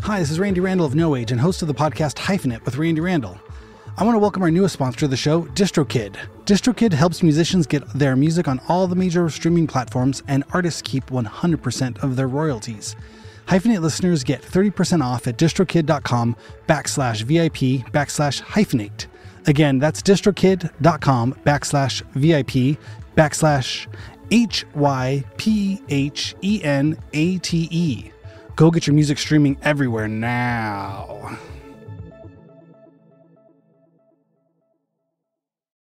Hi, this is Randy Randall of No Age and host of the podcast Hyphenate with Randy Randall. I want to welcome our newest sponsor of the show, DistroKid. DistroKid helps musicians get their music on all the major streaming platforms, and artists keep 100% of their royalties. Hyphenate listeners get 30% off at distrokid.com/VIP/hyphenate. Again, that's distrokid.com/VIP/HYPHENATE. Go get your music streaming everywhere now.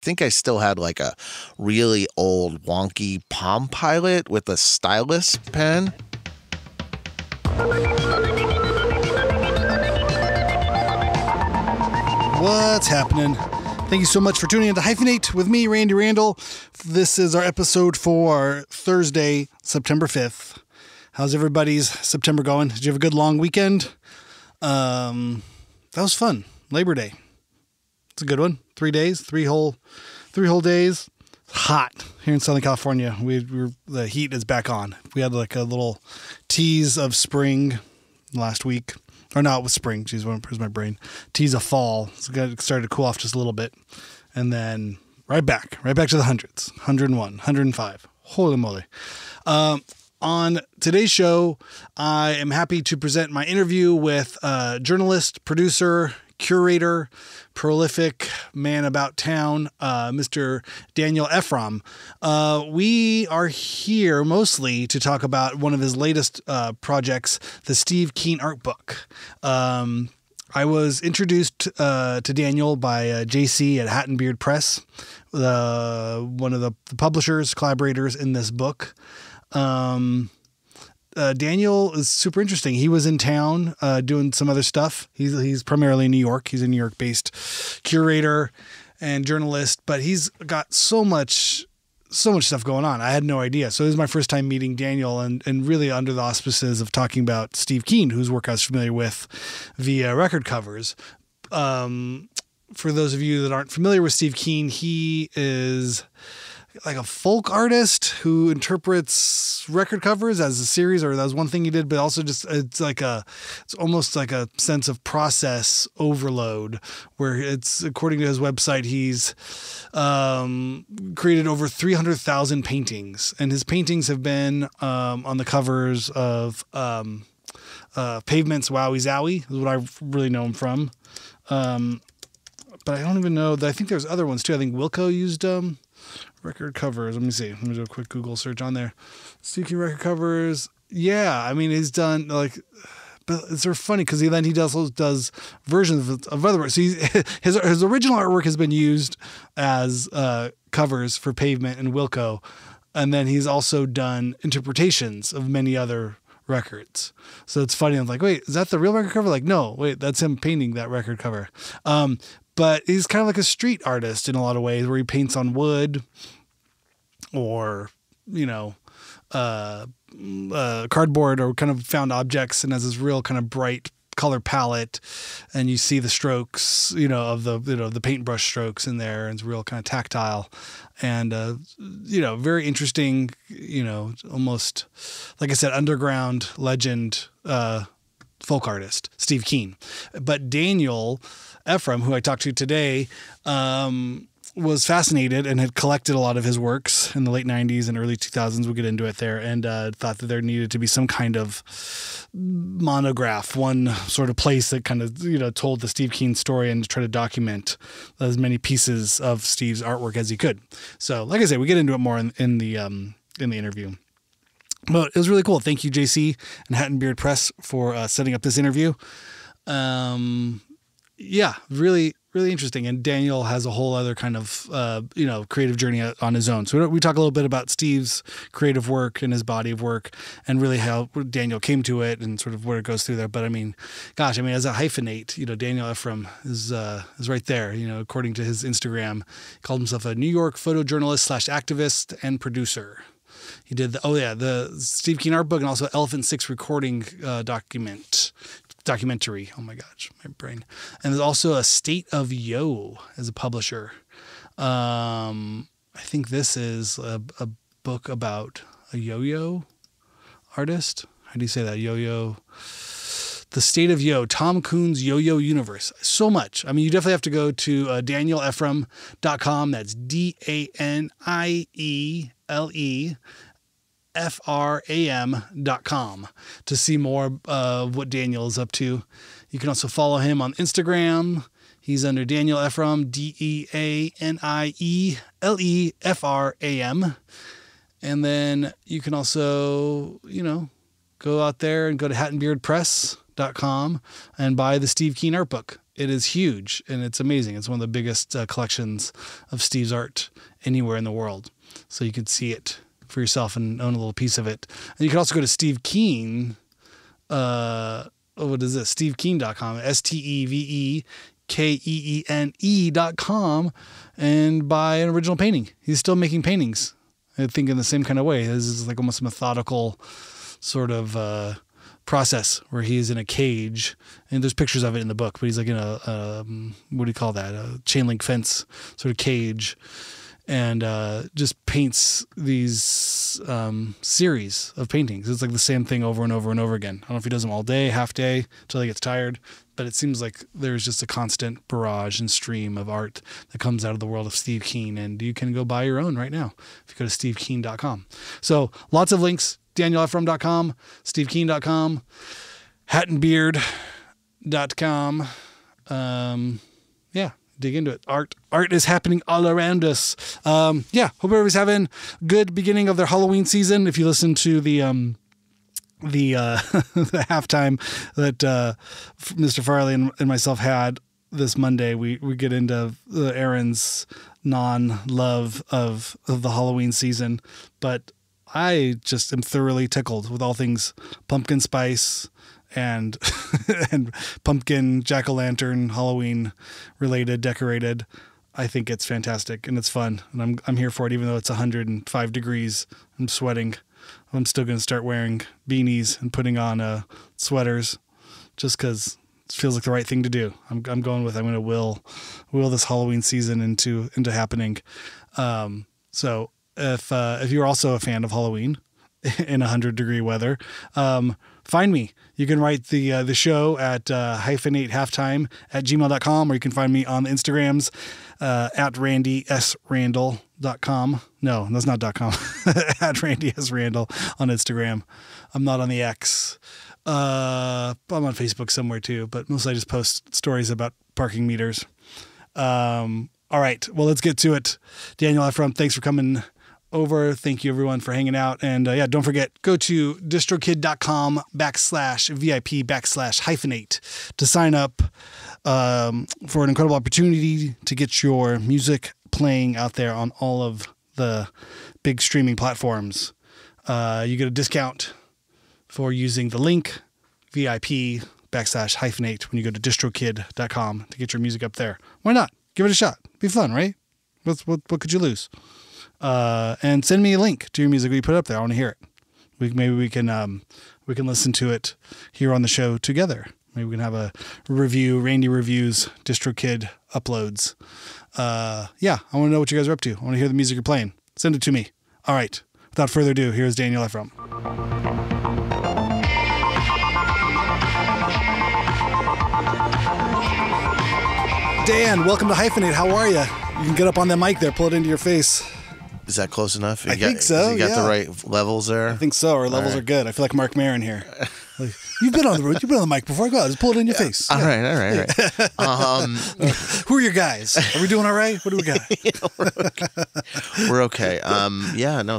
I think I still had like a really old wonky Palm Pilot with a stylus pen. What's happening? Thank you so much for tuning in to Hyphenate with me, Randy Randall. This is our episode for Thursday, September 5th. How's everybody's September going? Did you have a good long weekend? That was fun. Labor Day. It's a good one. 3 days, three whole days. Hot here in Southern California. The heat is back on. We had like a little tease of spring last week. Or no, it was spring. Jeez, where's my brain? Tease of fall. So it started to cool off just a little bit. And then right back to the hundreds. 101, 105. Holy moly. On today's show, I am happy to present my interview with journalist, producer, curator, prolific man about town, Mr. Daniel Efram. We are here mostly to talk about one of his latest projects, the Steve Keene Art Book. I was introduced to Daniel by JC at Hat and Beard Press, one of the publishers, collaborators in this book. Daniel is super interesting. He was in town doing some other stuff. He's primarily in New York. He's a New York-based curator and journalist, but he's got so much stuff going on. I had no idea. So it was my first time meeting Daniel and really under the auspices of talking about Steve Keene, whose work I was familiar with via record covers. For those of you that aren't familiar with Steve Keene, he is like a folk artist who interprets record covers as a series, or that was one thing he did, but also just, it's almost like a sense of process overload where it's, according to his website, he's, created over 300,000 paintings, and his paintings have been, on the covers of, Pavement's Wowee Zowee is what I really know him from. But I don't even know that. I think there's other ones too. I think Wilco used, record covers. Let me see. Let me do a quick Google search on there. Steve Keene record covers. Yeah, I mean, he's done but it's sort of funny because he also does versions of other work. So his original artwork has been used as covers for Pavement and Wilco, and then he's also done interpretations of many other records. So it's funny. I'm like, wait, is that the real record cover? Like, no, wait, that's him painting that record cover. But he's kind of like a street artist in a lot of ways, where he paints on wood or, cardboard or kind of found objects, and has this real kind of bright color palette, and you see the strokes, of the paintbrush strokes in there, and it's real kind of tactile and, very interesting, almost, like I said, underground legend, folk artist, Steve Keene. But Daniel Efram, who I talked to today, was fascinated and had collected a lot of his works in the late 90s and early 2000s. We'll get into it there, and thought that there needed to be some kind of monograph, one sort of place that kind of, told the Steve Keene story and try to document as many pieces of Steve's artwork as he could. So, like I said, we get into it more in the interview. But it was really cool. Thank you, JC and Hat and Beard Press, for setting up this interview. Yeah, really, really interesting. And Daniel has a whole other kind of, creative journey on his own. So we talk a little bit about Steve's creative work and his body of work, and really how Daniel came to it and sort of where it goes through there. But I mean, gosh, as a hyphenate, Daniel Efram is right there. According to his Instagram, he called himself a New York photojournalist / activist and producer. He did the Steve Keene Art Book, and also Elephant Six recording documentary. Oh my gosh, my brain. And there's also a State of Yo as a publisher. I think this is a book about a yo-yo artist. How do you say that? Yo-yo. The State of Yo, Tom Kuhn's Yo-Yo Universe. So much. I mean, you definitely have to go to danielefram.com. That's DANIELEFRAM.com to see more of what Daniel is up to. You can also follow him on Instagram. He's under Daniel Efram, DANIELEFRAM. And then you can also, go out there and go to hatandbeardpress.com and buy the Steve Keene Art Book. It is huge and it's amazing. It's one of the biggest collections of Steve's art anywhere in the world. So you can see it for yourself and own a little piece of it. And you can also go to Steve Keene. What is this? SteveKeene.com. SteveKeene.com and buy an original painting. He's still making paintings. I think in the same kind of way. This is like almost a methodical sort of process where he's in a cage, and there's pictures of it in the book, but he's like in a what do you call that? A chain link fence sort of cage, and just paints these series of paintings. It's like the same thing over and over and over again. I don't know if he does them all day, half day, until he gets tired, but it seems like there's just a constant barrage and stream of art that comes out of the world of Steve Keene, and you can go buy your own right now if you go to stevekeene.com. So lots of links, danielefram.com, stevekeene.com, hatandbeard.com. Dig into it. Art is happening all around us. Hope everybody's having a good beginning of their Halloween season. If you listen to the the halftime that Mr. Farley and myself had this Monday, we get into Aaron's non-love of the Halloween season, but I just am thoroughly tickled with all things pumpkin spice and and pumpkin, jack-o'-lantern, Halloween related, decorated. I think it's fantastic and it's fun, and I'm here for it. Even though it's 105 degrees, I'm sweating. I'm still going to start wearing beanies and putting on sweaters, just because it feels like the right thing to do. I'm going to will this Halloween season into happening. So if you're also a fan of Halloween in 100-degree weather, find me. You can write the show at hyphenate@gmail.com, or you can find me on the Instagrams at randysrandall.com. No, that's not .com. At randysrandall on Instagram. I'm not on the X. I'm on Facebook somewhere too, but mostly I just post stories about parking meters. All right, well, let's get to it. Daniel Efram, thanks for coming over. Thank you everyone for hanging out. And don't forget, go to distrokid.com/VIP/hyphenate to sign up for an incredible opportunity to get your music playing out there on all of the big streaming platforms. You get a discount for using the link VIP/hyphenate when you go to distrokid.com to get your music up there. Why not? Give it a shot. Be fun, right? What could you lose? And send me a link to your music that you put up there. I want to hear it. Maybe we can listen to it here on the show together. Maybe we can have a review, Randy Reviews, DistroKid uploads. I want to know what you guys are up to. I want to hear the music you're playing. Send it to me. All right. Without further ado, here's Daniel Efram. Dan, welcome to Hyphenate. How are you? You can get up on that mic there, pull it into your face. Is that close enough? I think so. You got the right levels there? I think so. Our levels are good. I feel like Mark Maron here. Like, you've been on the mic before. Go ahead, just pull it in your face. All right. Who are your guys? Are we doing all right? What do we got? We're okay.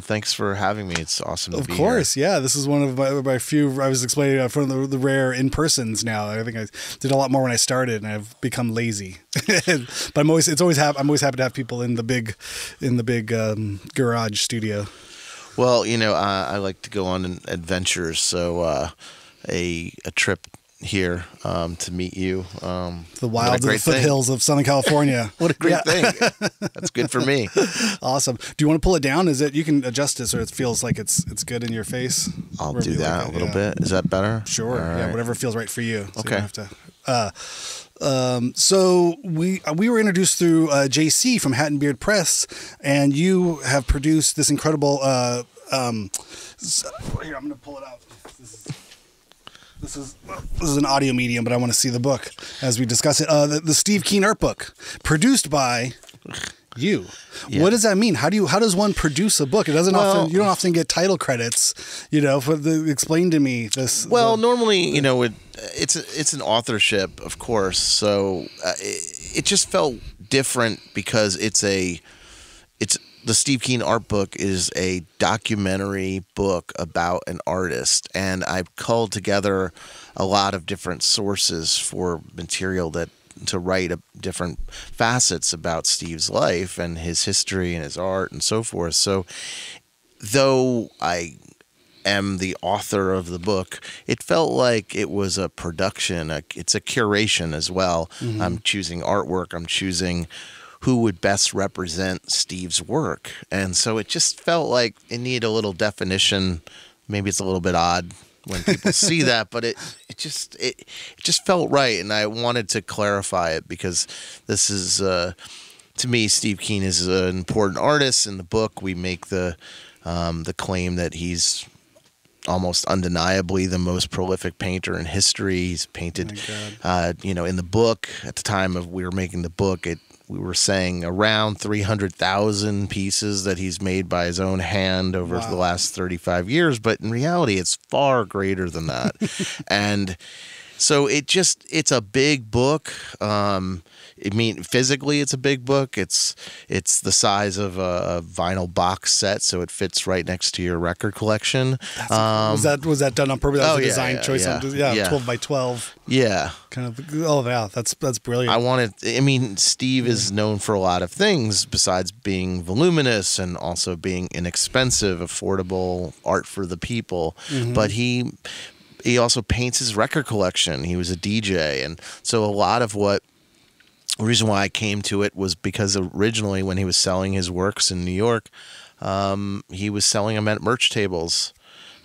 Thanks for having me. It's awesome to be here. Of course, yeah. This is one of my few, I was explaining from the rare in-persons now. I think I did a lot more when I started, and I've become lazy. But I'm always happy to have people in the big garage studio. Well, I like to go on adventures, so a trip here to meet you. The wilds of the foothills of Southern California. What a great thing. That's good for me. Awesome. Do you want to pull it down? You can adjust it so it feels like it's good in your face? I'll do that a little bit. Is that better? Sure. All yeah, right. whatever feels right for you. So okay. You don't have to, so we were introduced through JC from Hat and Beard Press, and you have produced this incredible Here, I'm going to pull it out. This is an audio medium, but I want to see the book as we discuss it. The Steve Keene Art Book, produced by you. Yeah. What does that mean? How does one produce a book? It doesn't often. You don't often get title credits. Explain to me this. Well, normally, it's an authorship, of course. So it just felt different because it's the Steve Keene Art Book is a documentary book about an artist, and I've culled together a lot of different sources for material to write different facets about Steve's life and his history and his art and so forth. So though I am the author of the book, it felt like it was a production. It's a curation as well. Mm-hmm. I'm choosing artwork. I'm choosing who would best represent Steve's work. And so it just felt like it needed a little definition. Maybe it's a little bit odd when people see that, but it just felt right. And I wanted to clarify it because this is, to me, Steve Keene is an important artist. In the book, we make the claim that he's almost undeniably the most prolific painter in history. He's painted, in the book, at the time of we were making the book, we were saying around 300,000 pieces that he's made by his own hand over the last 35 years. But in reality, it's far greater than that. And so it's a big book. Physically, it's a big book. It's the size of a vinyl box set, so it fits right next to your record collection. Was that done on purpose? That was a design choice. 12 by 12. Yeah. Kind of. Oh yeah, that's brilliant. Steve is known for a lot of things besides being voluminous and also being inexpensive, affordable art for the people. Mm-hmm. But he also paints his record collection. He was a DJ, and so a lot of the reason why I came to it was because originally when he was selling his works in New York, he was selling them at merch tables.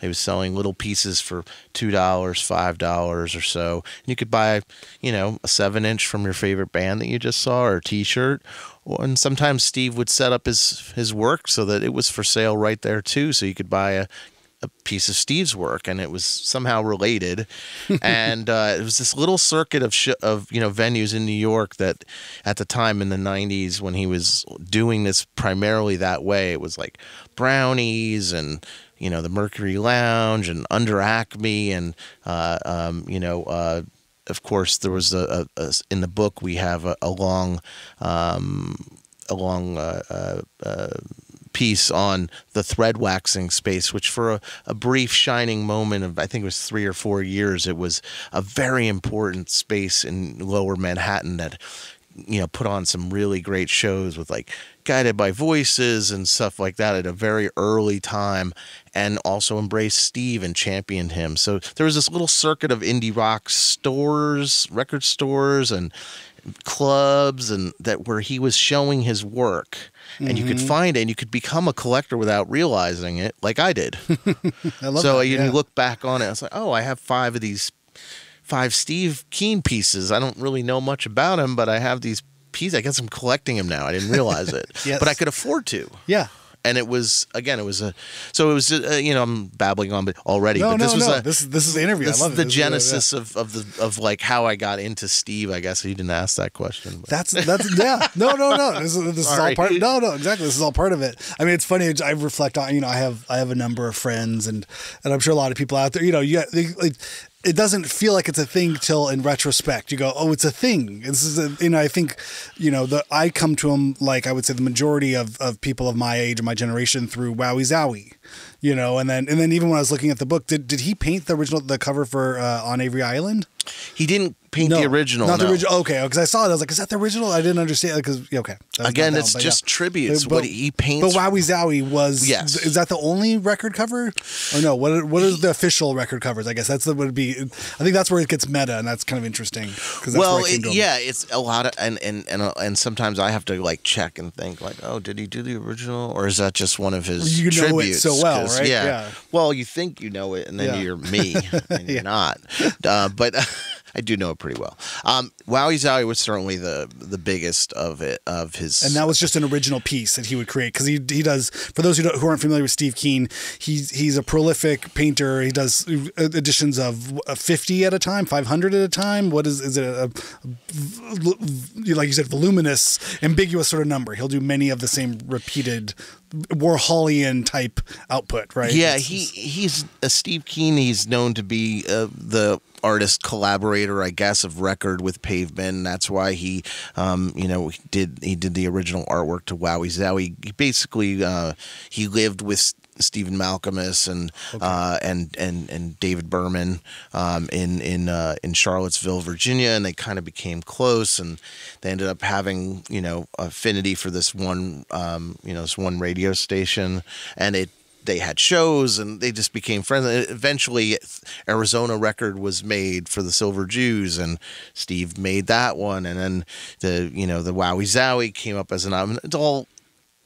He was selling little pieces for $2, $5 or so. And you could buy, a 7-inch from your favorite band that you just saw, or a T-shirt. And sometimes Steve would set up his work so that it was for sale right there too. So you could buy a piece of Steve's work, and it was somehow related. And it was this little circuit of venues in New York that at the time in the 90s when he was doing this primarily that way, it was like Brownies and the Mercury Lounge and Under Acme, and of course there was in the book we have a long piece on the thread waxing space, which for a brief shining moment of, I think it was 3 or 4 years, it was a very important space in Lower Manhattan that put on some really great shows with like Guided by Voices and stuff like that at a very early time, and also embraced Steve and championed him. So there was this little circuit of indie rock stores, record stores and clubs, and that where he was showing his work. And you could find it, and you could become a collector without realizing it, like I did. I love that. You look back on it, it's like, oh, I have 5 of these 5 Steve Keene pieces. I don't really know much about him, but I have these pieces. I guess I'm collecting them now. I didn't realize it. Yes. But I could afford to. Yeah. And it was I'm babbling on already. No, but this is the interview. This I love is it. the genesis of like how I got into Steve. I guess you didn't ask that question. But. That's yeah. No. This is all part. No, exactly. This is all part of it. I mean, it's funny. I reflect on. I have a number of friends, and I'm sure a lot of people out there. It doesn't feel like it's a thing till in retrospect you go, oh, it's a thing. This is I think, I come to him, like I would say the majority of people of my age and my generation, through Wowee Zowee, and then even when I was looking at the book, did he paint the cover for On Avery Island? He didn't paint the original. Not the original. Okay, because I saw it. I was like, is that the original? I didn't understand. Because okay. Again, it's just tributes. What he paints. But Wowee Zowee was. Yes. Is that the only record cover? Or no? What are the official record covers? I guess would be. I think that's where it gets meta, and that's kind of interesting. It's a lot of and sometimes I have to like check and think like, oh, did he do the original, or is that just one of his tributes? You know it so well, right? Yeah. Well, you think you know it, and then you're me, and you're not. But I do know it pretty well. Wowee Zowee was certainly the biggest of his. And that was just an original piece that he would create, because he does. For those who aren't familiar with Steve Keene, he's a prolific painter. He does editions of 50 at a time, 500 at a time. What is it? Like you said, voluminous, ambiguous sort of number. He'll do many of the same repeated Warholian type output, right? Yeah, he's a Steve Keene. He's known to be the artist collaborator, I guess, of record with Pavement. That's why he did the original artwork to Wowee Zowee. He basically he lived with Stephen Malcolmus and David Berman in Charlottesville, Virginia, and they kind of became close, and they ended up having affinity for this one this one radio station, and they had shows and they just became friends. Eventually, Arizona record was made for the Silver Jews, and Steve made that one, and then the Wowee Zowee came up as an album. It's all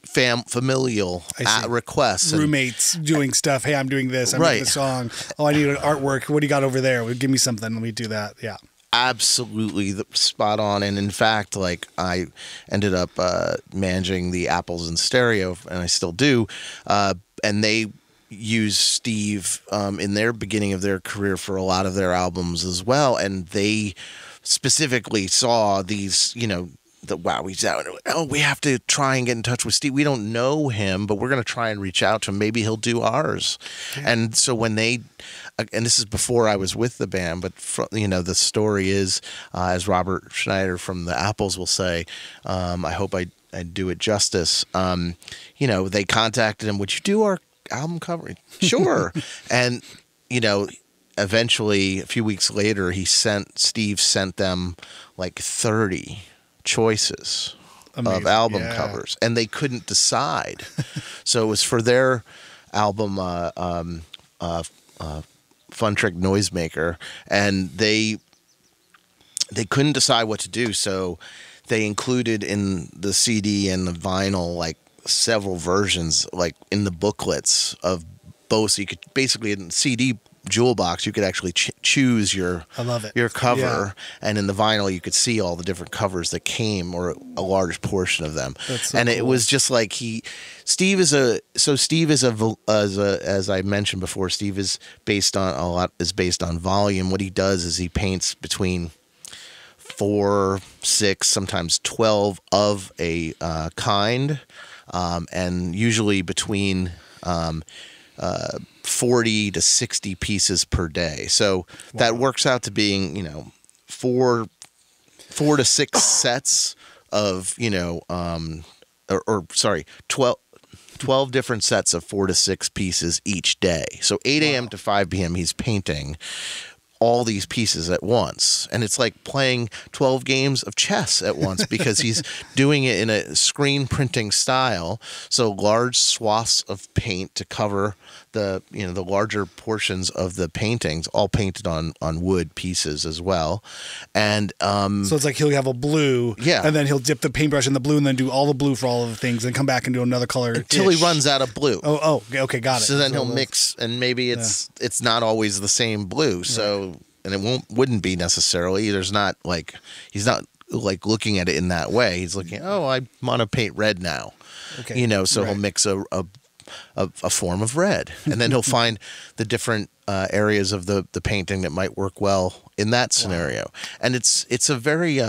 familial requests, roommates doing stuff. Hey, I'm doing this. I'm making a song. Oh, I need an artwork. What do you got over there? Well, give me something. Let me do that. Yeah, absolutely spot on. And in fact, like, I ended up managing the Apples in Stereo, and I still do. And they use Steve in their beginning of their career for a lot of their albums as well. And they specifically saw these, the Wowee Zowee. Oh, we have to try and get in touch with Steve. We don't know him, but we're going to try and reach out to him. Maybe he'll do ours. Yeah. And so when they, and this is before I was with the band, but the story is, as Robert Schneider from the Apples will say, I hope I do it justice. They contacted him. Would you do our album cover? Sure. And eventually, a few weeks later, Steve sent them like 30 choices of album covers, and they couldn't decide. So it was for their album Fun Trick Noisemaker, and they couldn't decide what to do, so they included in the CD and the vinyl like several versions, like in the booklets of both. So you could basically, in the CD jewel box, you could actually choose your cover, and in the vinyl you could see all the different covers that came, or a large portion of them. That's so cool. It was just like Steve is as I mentioned before, Steve is based on volume. What he does is he paints between 4, 6, sometimes 12 of a kind, and usually between 40 to 60 pieces per day. So that works out to being, 4 to 6 sets of, 12 different sets of 4 to 6 pieces each day. So 8 a.m. to 5 p.m. he's painting all these pieces at once, and it's like playing 12 games of chess at once, because he's doing it in a screen printing style, so large swaths of paint to cover the larger portions of the paintings, all painted on wood pieces as well. And so it's like he'll have a blue, and then he'll dip the paintbrush in the blue and then do all the blue for all of the things, and come back and do another color until he runs out of blue. Okay, got it. So then he'll mix, and maybe it's not always the same blue, so and it wouldn't be necessarily. He's not like looking at it in that way. He's looking, I want to paint red now. Okay. So he'll mix a form of red, and then he'll find the different areas of the painting that might work well in that scenario. And it's a very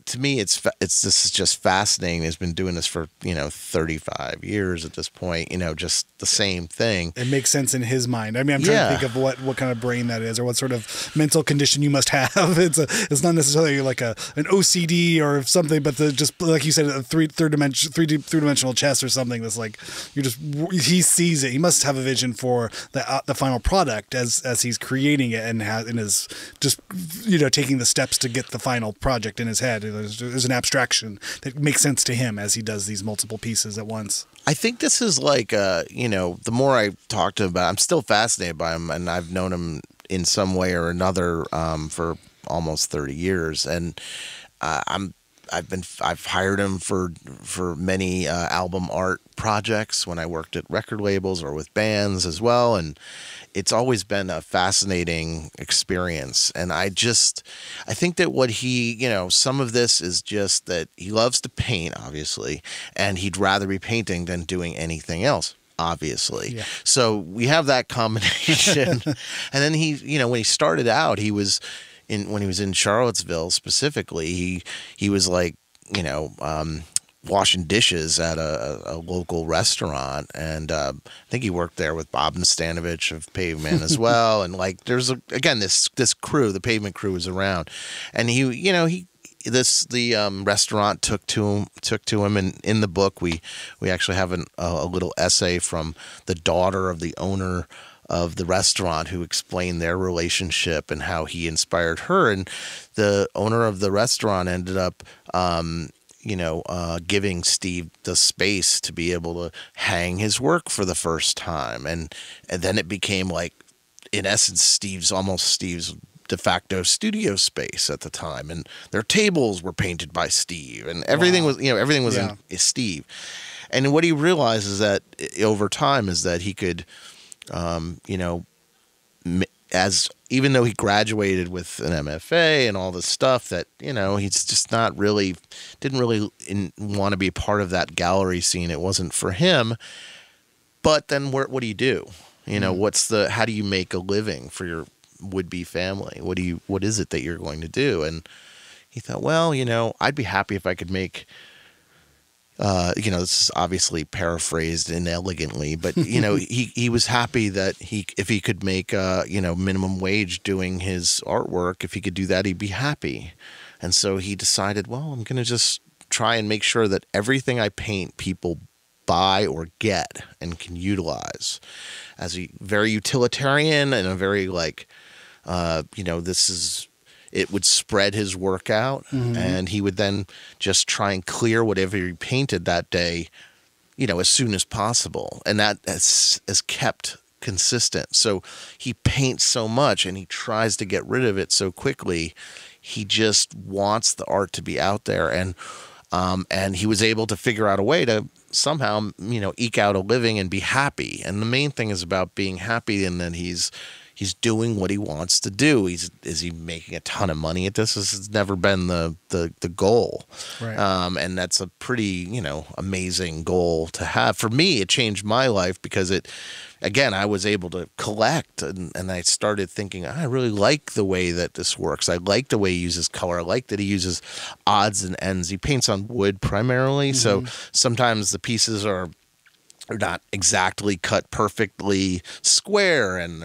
to me, this is just fascinating. He's been doing this for 35 years at this point. Just the same thing. It makes sense in his mind. I mean, I'm trying to think of what kind of brain that is, or what sort of mental condition you must have. It's not necessarily like an OCD or something, but just like you said, a three-dimensional chess or something. That's like he sees it. He must have a vision for the final product as he's creating it, and is just taking the steps to get the final project in his head. There's an abstraction that makes sense to him as he does these multiple pieces at once. I think this is like, the more I talk to him about, I'm still fascinated by him, and I've known him in some way or another for almost 30 years, and I I've hired him for many album art projects when I worked at record labels or with bands as well, and it's always been a fascinating experience. And I think that what he, some of this is just that he loves to paint, obviously, and he'd rather be painting than doing anything else, obviously. Yeah. So we have that combination. And then he, when he started out, when he was in Charlottesville specifically, he was like, washing dishes at a local restaurant, and I think he worked there with Bob Nastanovich of Pavement as well. And like, there's this crew, the Pavement crew, was around, and the restaurant took to him, and in the book we actually have a little essay from the daughter of the owner of the restaurant who explained their relationship and how he inspired her. And the owner of the restaurant ended up giving Steve the space to be able to hang his work for the first time. And then it became like, in essence, Steve's de facto studio space at the time. And their tables were painted by Steve, and everything was in Steve. And what he realized is that over time is that he could, even though he graduated with an MFA and all this stuff, that, he's just didn't really want to be a part of that gallery scene. It wasn't for him. But then what do you do? How do you make a living for your would-be family? What is it that you're going to do? And he thought, well, I'd be happy if I could make, this is obviously paraphrased inelegantly, but he was happy that if he could make minimum wage doing his artwork, if he could do that, he'd be happy. And so he decided, well, I'm going to just try and make sure that everything I paint people buy or get and can utilize, as a very utilitarian and a very it would spread his work out, and he would then just try and clear whatever he painted that day, as soon as possible. And that has kept consistent. So he paints so much and he tries to get rid of it so quickly. He just wants the art to be out there. And he was able to figure out a way to somehow, eke out a living and be happy. And the main thing is about being happy, and then he's doing what he wants to do. Is he making a ton of money at this? This has never been the goal. Right. And that's a pretty, amazing goal to have. For me, it changed my life because I was able to collect, and I started thinking, I really like the way that this works. I like the way he uses color. I like that he uses odds and ends. He paints on wood primarily, so sometimes the pieces are not exactly cut perfectly square, and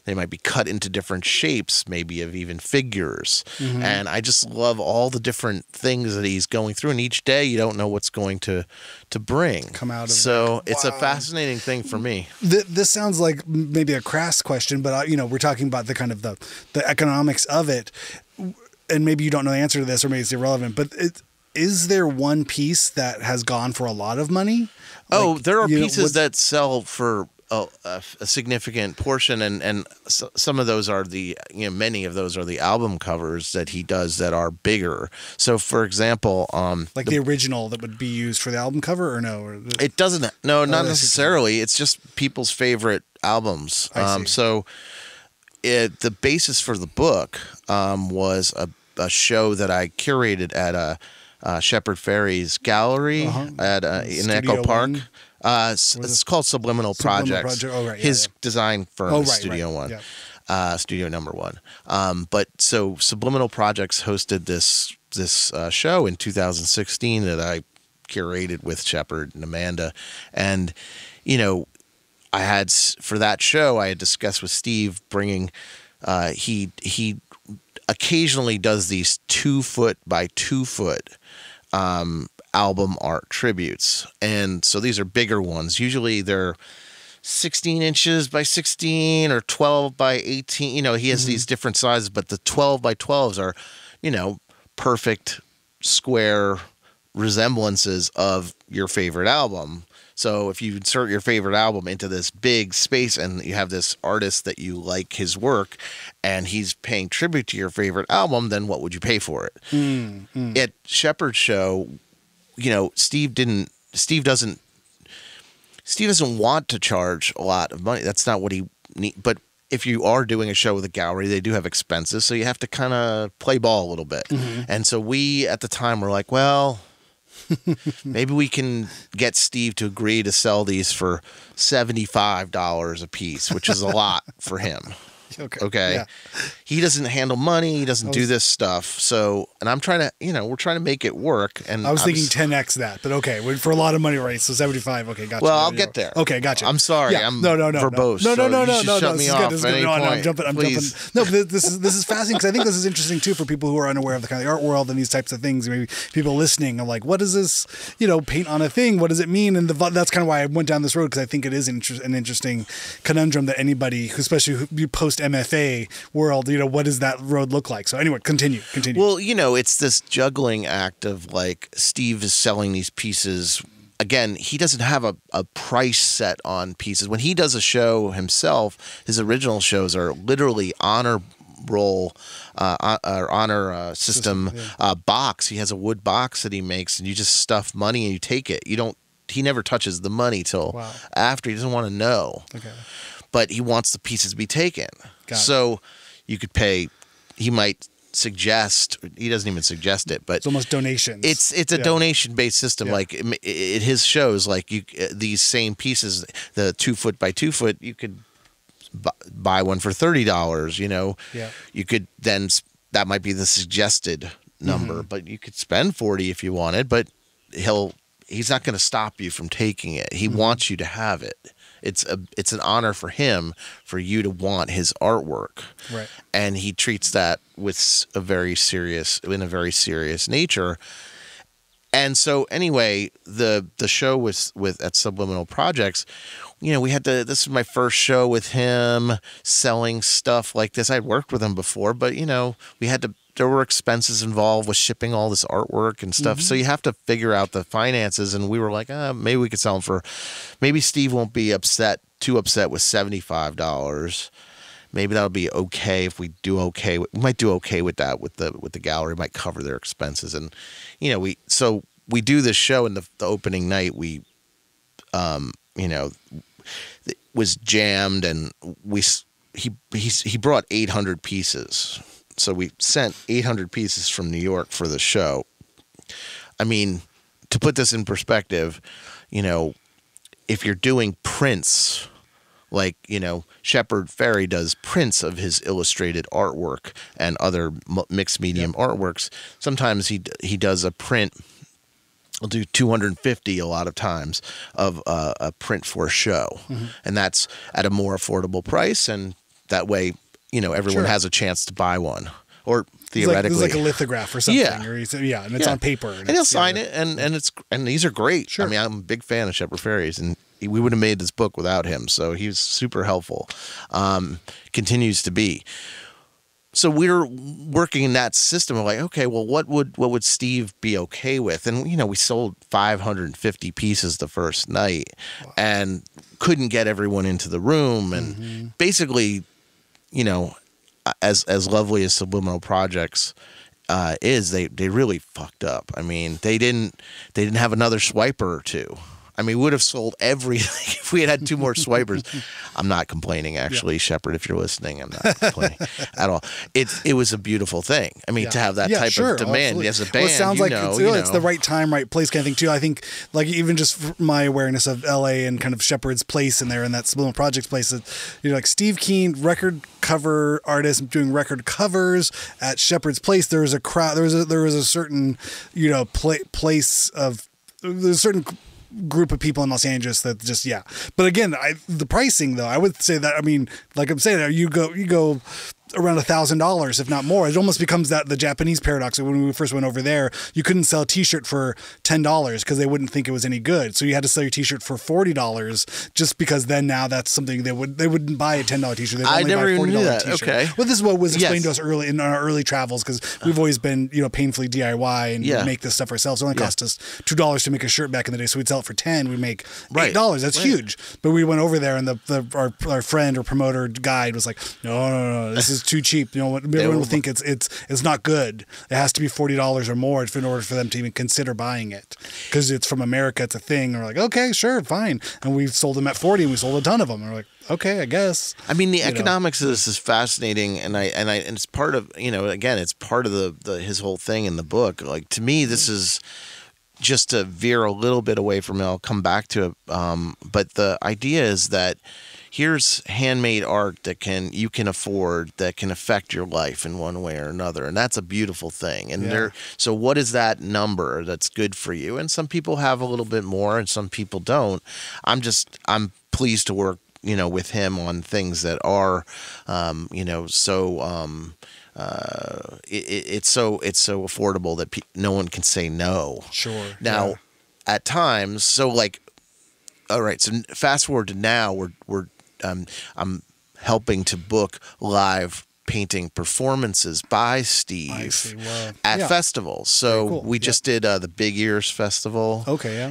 they might be cut into different shapes, maybe of even figures. And I just love all the different things that he's going through, and each day you don't know what's going to bring come out of so it's a fascinating thing for me. This sounds like maybe a crass question, but we're talking about the kind of the economics of it, and maybe you don't know the answer to this, or maybe it's irrelevant, but is there one piece that has gone for a lot of money? There are pieces that sell for a significant portion, and some of those are many of those are the album covers that he does that are bigger. So, for example, the original that would be used for the album cover, or no? It doesn't. No, not necessarily. It's just people's favorite albums. So, the basis for the book was a show that I curated at Shepherd Ferry's gallery in Echo Park. It's called Subliminal Projects. Oh, right. His design firm is Studio One. Yeah. Studio number one. But so Subliminal Projects hosted this show in 2016 that I curated with Shepherd and Amanda. And, for that show, I had discussed with Steve bringing, he occasionally does these 2 foot by 2 foot album art tributes. And so these are bigger ones. Usually they're 16 inches by 16 or 12 by 18. He has these different sizes, but the 12 by 12s are, perfect square resemblances of your favorite album. So if you insert your favorite album into this big space and you have this artist that you like his work and he's paying tribute to your favorite album, then what would you pay for it? At Shepard's show, Steve doesn't want to charge a lot of money. That's not what he need. But if you are doing a show with a gallery, they do have expenses, so you have to kind of play ball a little bit. And so we at the time were like, well, maybe we can get Steve to agree to sell these for $75 a piece, which is a lot for him. Okay. Yeah. He doesn't handle money. He doesn't do this stuff. So, and I'm trying to, we're trying to make it work. And I was thinking 10x that, but okay, for a lot of money, right? So 75. Okay, gotcha. Well, I'll get there. Okay, gotcha. I'm sorry. Yeah. I'm no, verbose. No. Shut me off at any point. I'm jumping. No, but this is fascinating because I think this is interesting too for people who are unaware of the kind of art world and these types of things. Maybe people listening are like, what is this? Paint on a thing. What does it mean? And that's kind of why I went down this road, because I think it is an interesting conundrum that anybody, especially who post MFA world, what does that road look like? So anyway, continue. Well, it's this juggling act of like Steve is selling these pieces. Again, he doesn't have a price set on pieces. When he does a show himself, his original shows are literally honor roll or honor system box. He has a wood box that he makes, and you just stuff money and you take it. He never touches the money till after. He doesn't want to know. Okay. But he wants the pieces to be taken. So you could pay, he might suggest, he doesn't even suggest it, but it's almost donations. It's a donation based system. Like his shows, like these same pieces, the 2 foot by 2 foot, you could buy one for $30. You could then, that might be the suggested number, but you could spend 40 if you wanted, but he's not going to stop you from taking it. He wants you to have it. It's an honor for him for you to want his artwork, right? And he treats that with in a very serious nature. And so anyway, the show with at Subliminal Projects, we had this is my first show with him selling stuff like this. I'd worked with him before, but there were expenses involved with shipping all this artwork and stuff. So you have to figure out the finances. And we were like, maybe we could sell them for, maybe Steve won't be too upset with $75. Maybe that'll be okay if we do okay. We might do okay with that with the gallery. Might cover their expenses. And we do this show, and the opening night we, it was jammed, and he brought 800 pieces. So we sent 800 pieces from New York for the show. I mean, to put this in perspective, if you're doing prints, like, Shepard Fairey does prints of his illustrated artwork and other mixed medium artworks. Sometimes he does a print. I'll do 250 a lot of times of a print for a show. And that's at a more affordable price. And that way, everyone has a chance to buy one, or theoretically, it's like a lithograph or something. And it's on paper, and he'll sign it, and these are great. Sure. I mean, I'm a big fan of Shepard Fairey's, and we would have made this book without him. So he was super helpful. Continues to be. So we were working in that system. We're like, okay, well, what would Steve be okay with? And we sold 550 pieces the first night, and couldn't get everyone into the room, and basically, as lovely as Subliminal Projects is, they really fucked up. I mean, they didn't have another swiper or two. I mean, we would have sold everything if we had 2 more swipers. I'm not complaining, actually, Shepard, if you're listening. I'm not complaining at all. It was a beautiful thing. I mean, to have that type of demand as a band, it sounds like it's the right time, right place kind of thing, too. I think, like, even just my awareness of LA and kind of Shepard's place in there, and that Subliminal Projects place, like Steve Keene, record cover artist doing record covers at Shepard's place. There was a crowd. There was a certain, place of, there's a certain group of people in Los Angeles that just but again, the pricing though, I would say that, I mean, like I'm saying, you go around $1,000, if not more. It almost becomes the Japanese paradox. When we first went over there, you couldn't sell a t-shirt for $10 because they wouldn't think it was any good. So you had to sell your t-shirt for $40 just because then now that's something they wouldn't buy a $10 t-shirt. They'd only buy a $40 t-shirt. Okay. Well, this is what was explained to us early in our early travels, because we've always been, painfully DIY and make this stuff ourselves. It only cost us $2 to make a shirt back in the day. So we'd sell it for $10. We'd make $8. That's huge. But we went over there and our friend or promoter guide was like, no, this is too cheap. Everyone will think it's not good. It has to be $40 or more in order for them to even consider buying it, because it's from America. It's a thing. And we're like, okay, sure, fine. And we sold them at 40, and we sold a ton of them. And we're like, okay, I guess. I mean, the economics of this is fascinating, and it's part of again, it's part of his whole thing in the book. Like, to me, this is just to veer a little bit away from it. I'll come back to it, but the idea is that here's handmade art that you can afford, that can affect your life in one way or another, and that's a beautiful thing. And so what is that number that's good for you? And some people have a little bit more, and some people don't. I'm pleased to work with him on things that are it's so affordable that no one can say no. Sure. Now, at times, so like, all right, so fast forward to now, I'm helping to book live painting performances by Steve at festivals. So we just did the Big Ears Festival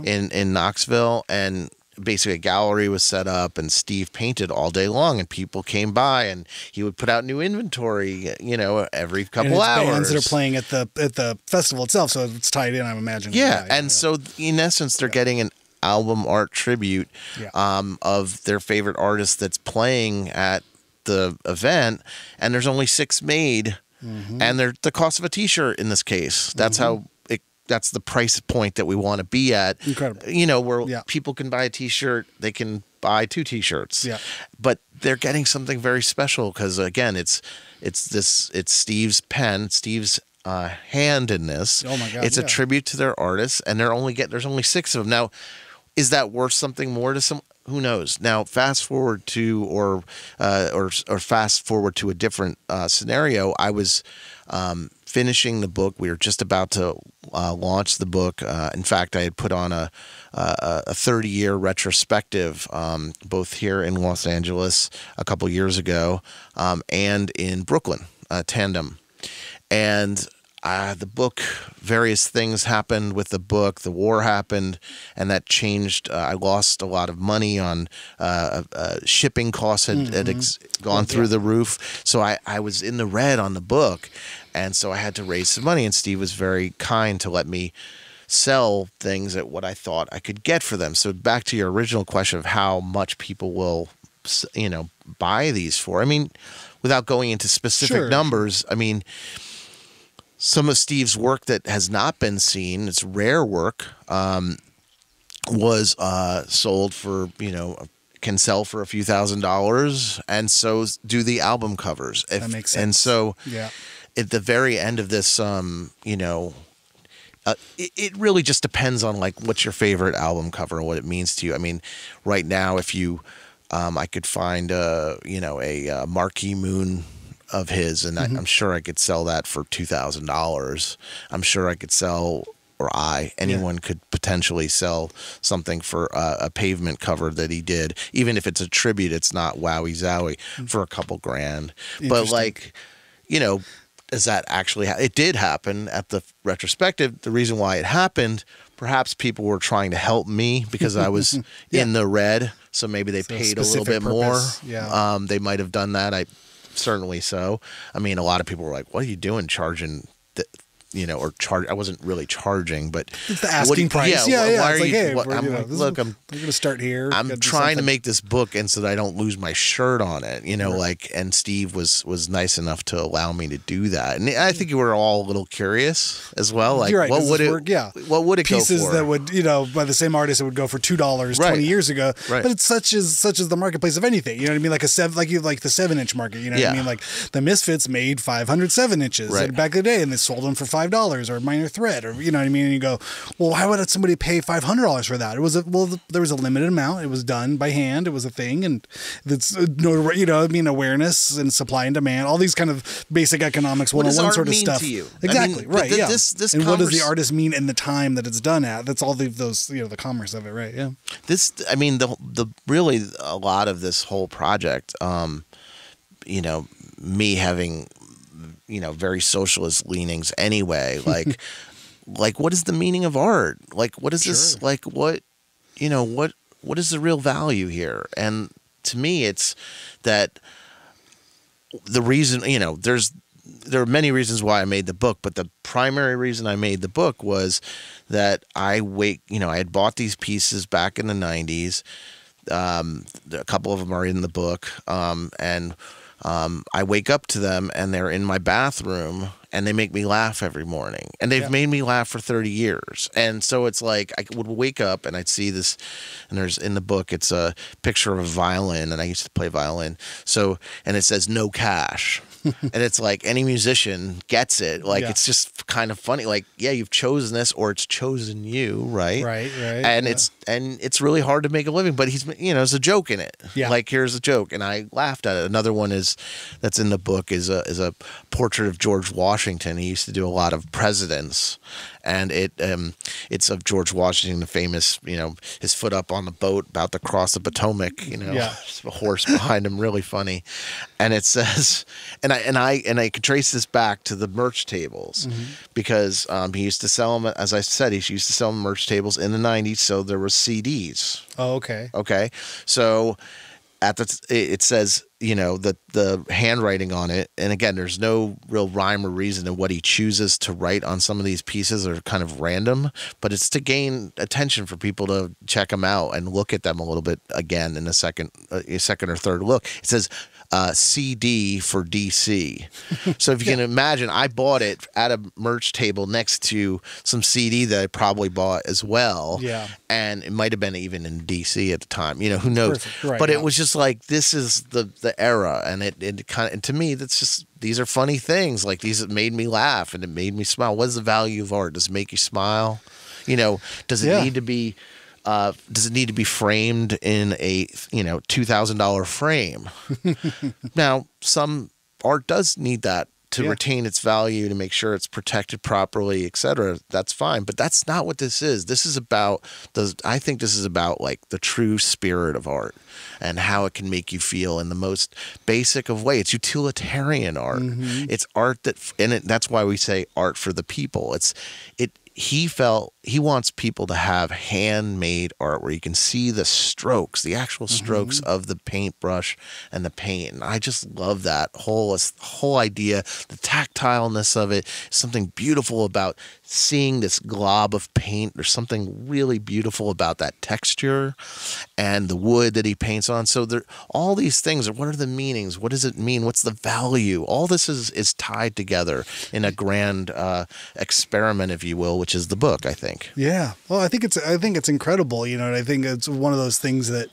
in Knoxville, and basically a gallery was set up, and Steve painted all day long, and people came by, and he would put out new inventory, every couple hours. Bands that are playing at the festival itself, so it's tied in, I imagine. So in essence, they're getting an album art tribute of their favorite artist that's playing at the event, and there's only 6 made, and they're the cost of a t-shirt in this case. That's how that's the price point that we want to be at. Incredible. Where people can buy a t-shirt, they can buy 2 t-shirts. But they're getting something very special, because again, it's Steve's pen, Steve's hand in this. Oh my God! It's a tribute to their artists, and there's only 6 of them. Now, is that worth something more to some? Who knows? Now, fast forward to or fast forward to a different scenario. I was finishing the book. We were just about to launch the book. In fact, I had put on a 30-year retrospective, both here in Los Angeles a couple years ago, and in Brooklyn, Tandem. And the book, various things happened with the book. The war happened, and that changed. I lost a lot of money on shipping costs had gone through the roof. So I was in the red on the book, and so I had to raise some money. And Steve was very kind to let me sell things at what I thought I could get for them. So back to your original question of how much people will, buy these for. I mean, without going into specific numbers, I mean, some of Steve's work that has not been seen, it's rare work, was sold for, can sell for a few $1,000s, and so do the album covers. That makes sense. And so at the very end of this, it really just depends on like what's your favorite album cover and what it means to you. I mean, right now, if you, I could find a Marquee Moon of his, and I'm sure I could sell that for $2,000. I'm sure I could sell, or anyone could potentially sell something for a Pavement cover that he did, even if it's a tribute. It's not Wowee Zowee, for a couple grand. But like, does that actually? It did happen at the retrospective. The reason why it happened, perhaps people were trying to help me because I was in the red, so maybe they paid a little bit more. They might have done that. Certainly so. I mean, a lot of people were like, "What are you doing, charging?" Or charge. I wasn't really charging, but it's the asking price. Why are you? you? Hey, look, I'm going to start here. I'm trying to make this book, and so that I don't lose my shirt on it. And Steve was nice enough to allow me to do that, and I think you were all a little curious as well. Like, right, what would it? What would it pieces go for? That would, by the same artist, it would go for $2 20 years ago. Right. But it's such as the marketplace of anything. You know what I mean? Like the 7-inch market. You know what I mean? Like the Misfits made 500 7-inches back in the day, and they sold them for $5. $5 or minor thread, or you know what I mean? And you go, well, why would somebody pay $500 for that? It was there was a limited amount. It was done by hand. It was a thing, and it's no, you know, I mean, awareness and supply and demand, all these kind of basic economics 101 sort of stuff. To you? Exactly, right? Yeah. And what does the artist mean in the time that it's done at? That's all those, you know, the commerce of it, right? Yeah. I mean, the really a lot of this whole project, you know, me having, you know, very socialist leanings anyway, like, like what is the meaning of art? Like, what is this? Like, what, you know, what is the real value here? And to me, it's that the reason, you know, there are many reasons why I made the book, but the primary reason I made the book was that you know, I had bought these pieces back in the 90s. A couple of them are in the book. And I wake up to them and they're in my bathroom and they make me laugh every morning, and they've made me laugh for 30 years. And so it's like, I would wake up and I'd see this, and there's in the book, it's a picture of a violin, and I used to play violin. So, and it says no cash. And it's like any musician gets it. Like, it's just kind of funny. Like, yeah, you've chosen this, or it's chosen you, right? Right. And it's really hard to make a living, but he's, you know, there's a joke in it. Yeah. Like, here's a joke, and I laughed at it. Another one that's in the book is a portrait of George Washington. He used to do a lot of presidents, and it's of George Washington, the famous, you know, his foot up on the boat about to cross the Potomac, you know, a horse behind him, really funny. And it says, and I could trace this back to the merch tables, because he used to sell them, as I said, he used to sell merch tables in the 90s. So there was CDs. Oh, okay. Okay. So it says, you know, the handwriting on it, and again, there's no real rhyme or reason in what he chooses to write on some of these pieces. Are kind of random, but it's to gain attention for people to check them out and look at them a little bit again in a second or third look. It says CD for DC. So if you can imagine, I bought it at a merch table next to some CD that I probably bought as well. Yeah. And it might have been even in DC at the time. You know, who knows? Right, but it was just like, this is the era, and it kind of, and to me, that's just, these are funny things. Like, these made me laugh and it made me smile. What is the value of art? Does it make you smile? You know, does it need to be framed in a, you know, $2,000 frame? Now, some art does need that to retain its value, to make sure it's protected properly, etc. That's fine, but that's not what this is. This is about I think this is about like the true spirit of art and how it can make you feel in the most basic of way. It's utilitarian art. It's art that's why we say art for the people. He wants people to have handmade art where you can see the strokes, the actual strokes of the paintbrush and the paint. And I just love that whole idea, the tactileness of it. Something beautiful about seeing this glob of paint. There's something really beautiful about that texture and the wood that he paints on. So all these things are, what are the meanings? What does it mean? What's the value? All this is tied together in a grand experiment, if you will, which is the book, I think. Yeah. Well, I think it's incredible, you know, and I think it's one of those things that,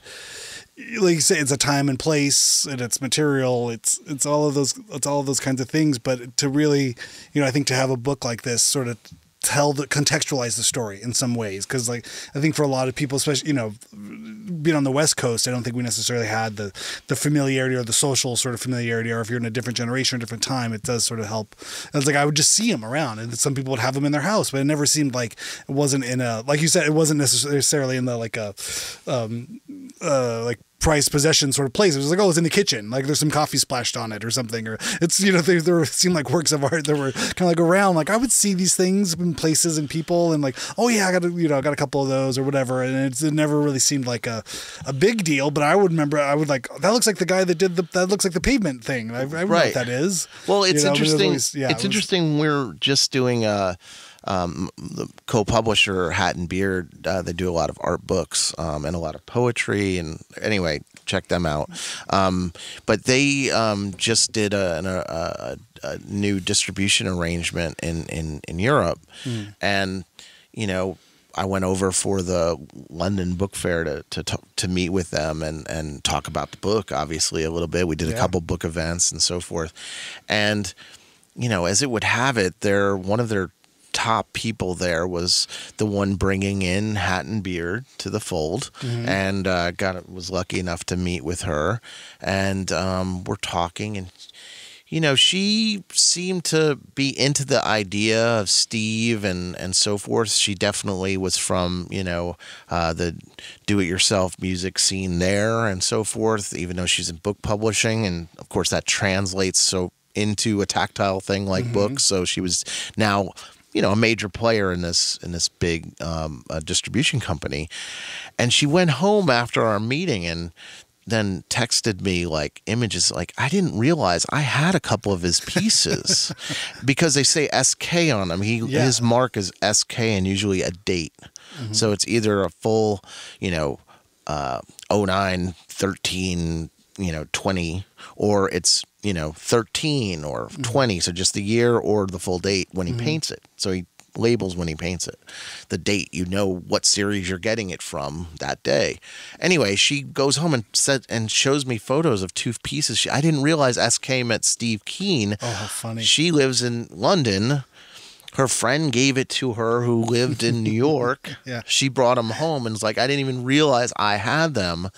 like you say, it's a time and place, and it's material. It's all of those kinds of things. But to really, you know, I think to have a book like this sort of contextualize the story in some ways, because like I think for a lot of people, especially, you know, being on the West Coast, I don't think we necessarily had the familiarity or the social sort of familiarity, or if you're in a different generation or different time, it does sort of help. It's like I would just see them around, and some people would have them in their house, but it never seemed like it wasn't in a, like you said, it wasn't necessarily in the like a like prized possession sort of place. It was like, oh, it's in the kitchen, like there's some coffee splashed on it or something, or it's, you know, there seemed like works of art that were kind of like around. Like I would see these things in places and people, and like, oh yeah, I got a couple of those or whatever, and it never really seemed like a big deal. But I would remember, I would like, that looks like the guy that did that looks like the Pavement thing. I know what that is. Well, it's interesting. Interesting. We're just doing the co-publisher Hat and Beard. They do a lot of art books and a lot of poetry, and anyway, check them out. But they just did a new distribution arrangement in Europe, and you know, I went over for the London Book Fair to meet with them and talk about the book, obviously a little bit. We did a couple book events and so forth, and you know, as it would have it, one of their top people there was the one bringing in Hat and Beard to the fold, and was lucky enough to meet with her, and we're talking, and she seemed to be into the idea of Steve and so forth. She definitely was from, the do-it-yourself music scene there and so forth, even though she's in book publishing. And, of course, that translates so into a tactile thing like books. So she was now, a major player in this big distribution company. And she went home after our meeting and then texted me like images like, I didn't realize I had a couple of his pieces because they say SK on them. His mark is SK and usually a date. So it's either a full, 09, 13, 20, or it's, 13 or 20. So just the year or the full date when he paints it. So he labels when he paints it. The date, what series you're getting it from that day. Anyway, she goes home and shows me photos of two pieces. I didn't realize SK met Steve Keene. Oh, how funny. She lives in London. Her friend gave it to her who lived in New York. Yeah. She brought them home and was like, I didn't even realize I had them.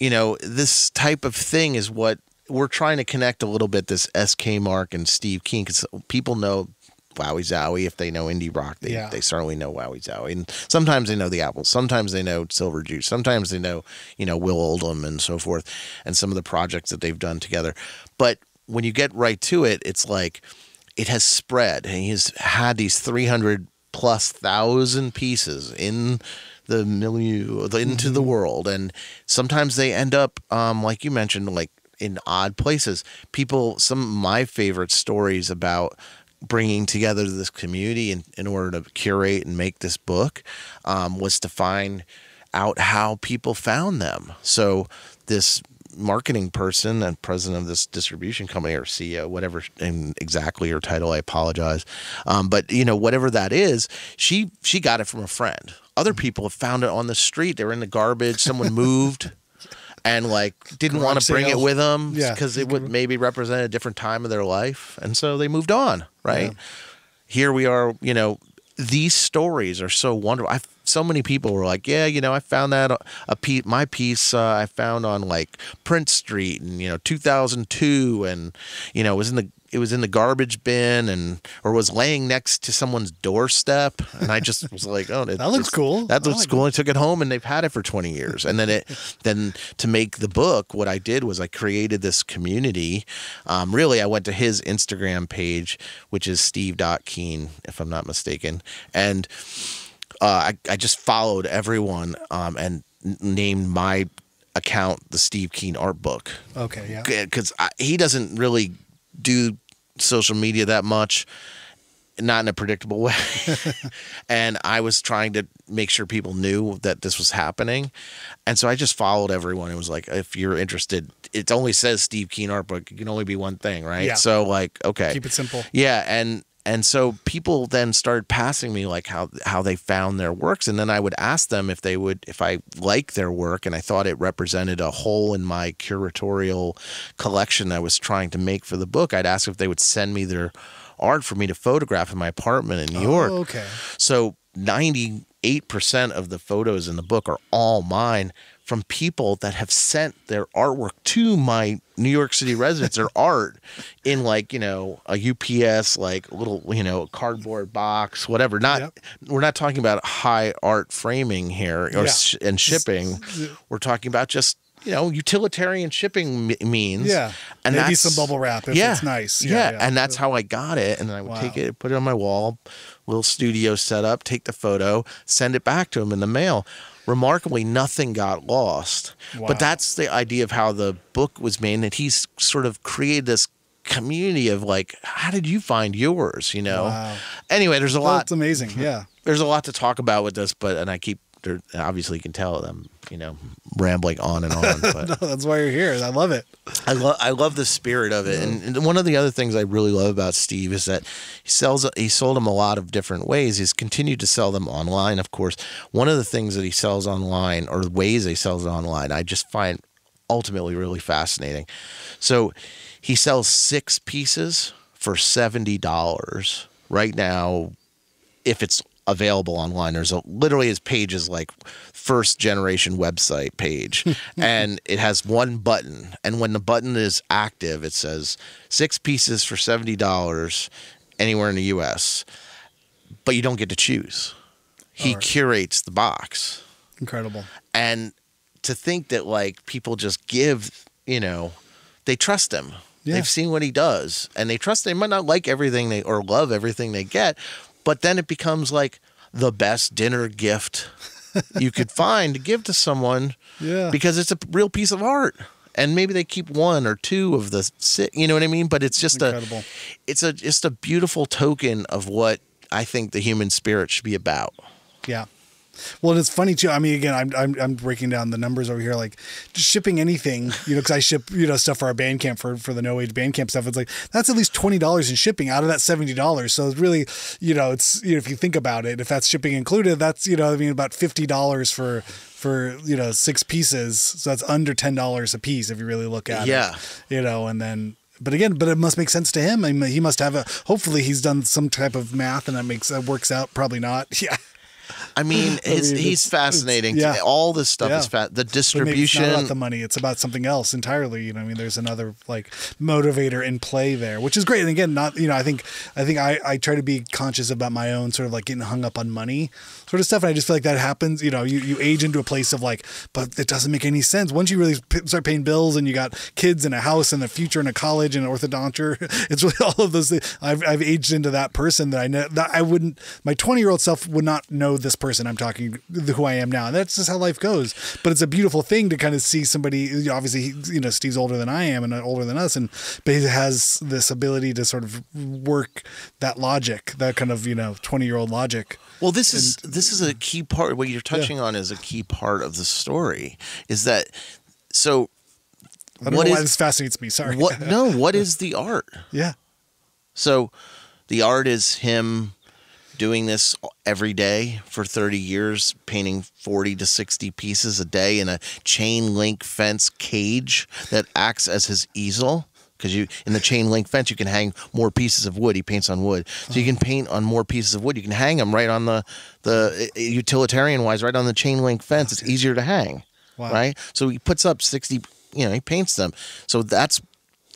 This type of thing is what we're trying to connect a little bit, this SK mark and Steve Keene, because people know Wowee Zowee. If they know indie rock, they certainly know Wowee Zowee. And sometimes they know the Apples. Sometimes they know Silver Juice. Sometimes they know, Will Oldham and so forth, and some of the projects that they've done together. But when you get right to it, it's like it has spread. And he's had these 300,000+ pieces in the milieu, into the world. And sometimes they end up, like you mentioned, like in odd places. Some of my favorite stories about bringing together this community in order to curate and make this book was to find out how people found them. So this marketing person and president of this distribution company or CEO, whatever exactly her title, I apologize. But whatever that is, she got it from a friend. Other people have found it on the street. They were in the garbage. Someone moved and didn't want to bring it with them because it would maybe represent a different time of their life. And so they moved on, right? Yeah. Here we are, these stories are so wonderful. So many people were like, I found that my piece I found on Prince Street in 2002, and it was in the garbage bin or was laying next to someone's doorstep, and I just was like, oh, that looks cool. That looks cool. I took it home, and they've had it for 20 years. And then to make the book, what I did was I created this community. Really, I went to his Instagram page, which is steve.keene, if I'm not mistaken, and I just followed everyone and named my account the Steve Keene Art Book. Okay, yeah. Because he doesn't really do social media that much, not in a predictable way. And I was trying to make sure people knew that this was happening. And so I just followed everyone. It was like, if you're interested, it only says Steve Keene Art Book. It can only be one thing, right? Yeah. So okay. Keep it simple. Yeah. And so people then started passing me how they found their works, and then I would ask them if I liked their work and I thought it represented a hole in my curatorial collection I was trying to make for the book. I'd ask if they would send me their art for me to photograph in my apartment in New York. Okay. So 98% of the photos in the book are all mine, from people that have sent their artwork to my New York City residence, their art in a UPS, little, cardboard box, whatever. We're not talking about high art framing here and shipping. We're talking about just, utilitarian shipping means. Yeah. And maybe some bubble wrap if it's nice. Yeah. And that's how I got it. And then I would take it, put it on my wall, little studio set up, take the photo, send it back to him in the mail. Remarkably, nothing got lost. Wow. But that's the idea of how the book was made, that he's sort of created this community of how did you find yours, Wow. Anyway, there's a lot. That's amazing. Yeah. There's a lot to talk about with this, obviously you can tell I'm, rambling on and on. But no, that's why you're here. I love it. I love the spirit of it. Yeah. And one of the other things I really love about Steve is that he sold them a lot of different ways. He's continued to sell them online, of course. One of the things that he sells online, or the ways he sells it online, I just find ultimately really fascinating. So he sells 6 pieces for $70. Right now, if it's available online. There's literally his page is like first generation website page, and it has one button. And when the button is active, it says 6 pieces for $70 anywhere in the U.S. But you don't get to choose. He curates the box. Incredible. And to think that like people just give, they trust him. Yeah. They've seen what he does, and they trust. They might not like everything or love everything they get, but then it becomes like the best dinner gift you could find to give to someone. Yeah. Because it's a real piece of art, and maybe they keep 1 or 2 of the, you know what I mean? But it's just incredible. Just a beautiful token of what I think the human spirit should be about. Yeah. Well, and it's funny too. I mean, again, I'm breaking down the numbers over here, like just shipping anything, because I ship, stuff for our band camp for the No Age band camp stuff. It's like, that's at least $20 in shipping out of that $70. So it's really, it's, if you think about it, if that's shipping included, that's, about $50 for 6 pieces. So that's under $10 a piece if you really look at it, and then, but it must make sense to him. I mean, he must have hopefully he's done some type of math and that works out. Probably not. Yeah. I mean, he's fascinating. All this stuff is the distribution. It's not about the money. It's about something else entirely. There's another like motivator in play there, which is great. And again, not, I think I try to be conscious about my own sort of like getting hung up on money sort of stuff. And I just feel like that happens, you age into a place of like, but it doesn't make any sense. Once you really start paying bills and you got kids and a house and a future and a college and an orthodonture, it's really all of those things. I've aged into that person that I know that I wouldn't, my 20-year-old self would not know this person I'm talking, who I am now. And that's just how life goes. But it's a beautiful thing to kind of see somebody, obviously, Steve's older than I am and older than us. But he has this ability to sort of work that logic, that kind of, 20-year-old logic. Well, this is a key part. What you're touching on is a key part of the story. Is that so? I don't know why this fascinates me. Sorry. What is the art? Yeah. So, the art is him doing this every day for 30 years, painting 40 to 60 pieces a day in a chain link fence cage that acts as his easel. Because in the chain link fence, you can hang more pieces of wood. He paints on wood. So you can paint on more pieces of wood. You can hang them right on the utilitarian wise, right on the chain link fence. It's easier to hang. Wow. Right? So he puts up 60, he paints them. So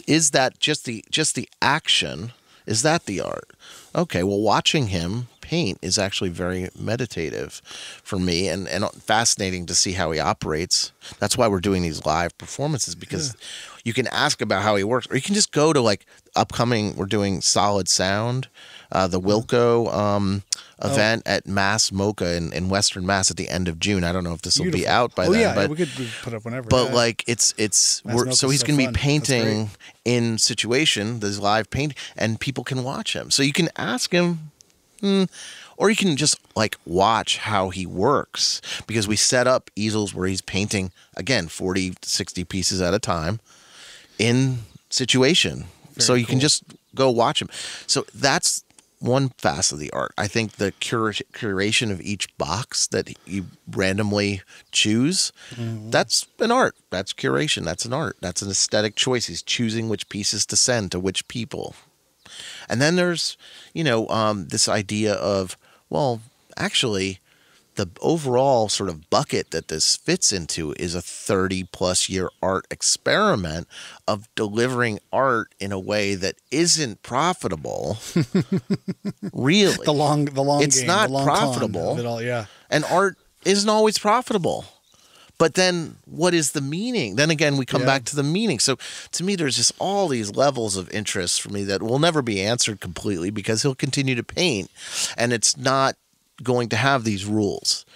is that just the action? Is that the art? Okay, well, watching him paint is actually very meditative for me and fascinating to see how he operates. That's why we're doing these live performances, because you can ask about how he works, or you can just go to like we're doing Solid Sound, the Wilco event at Mass Mocha in Western Mass at the end of June. I don't know if this will be out by then. But we could put up whenever. But like so he's going to be painting in situation, this live paint, and people can watch him. So you can ask him, or you can just like watch how he works, because we set up easels where he's painting, again, 40 to 60 pieces at a time in situation. So you can just go watch him. So that's one facet of the art. I think the curation of each box that you randomly choose, that's an art. That's curation. That's an art. That's an aesthetic choice. He's choosing which pieces to send to which people. And then there's, this idea of, well, actually, the overall sort of bucket that this fits into is a 30-plus year art experiment of delivering art in a way that isn't profitable. Really, the long it's game, not the long profitable. Con of it all, yeah. And art isn't always profitable. But then what is the meaning? Then again, we come back to the meaning. So to me, there's just all these levels of interest for me that will never be answered completely, because he'll continue to paint and it's not going to have these rules.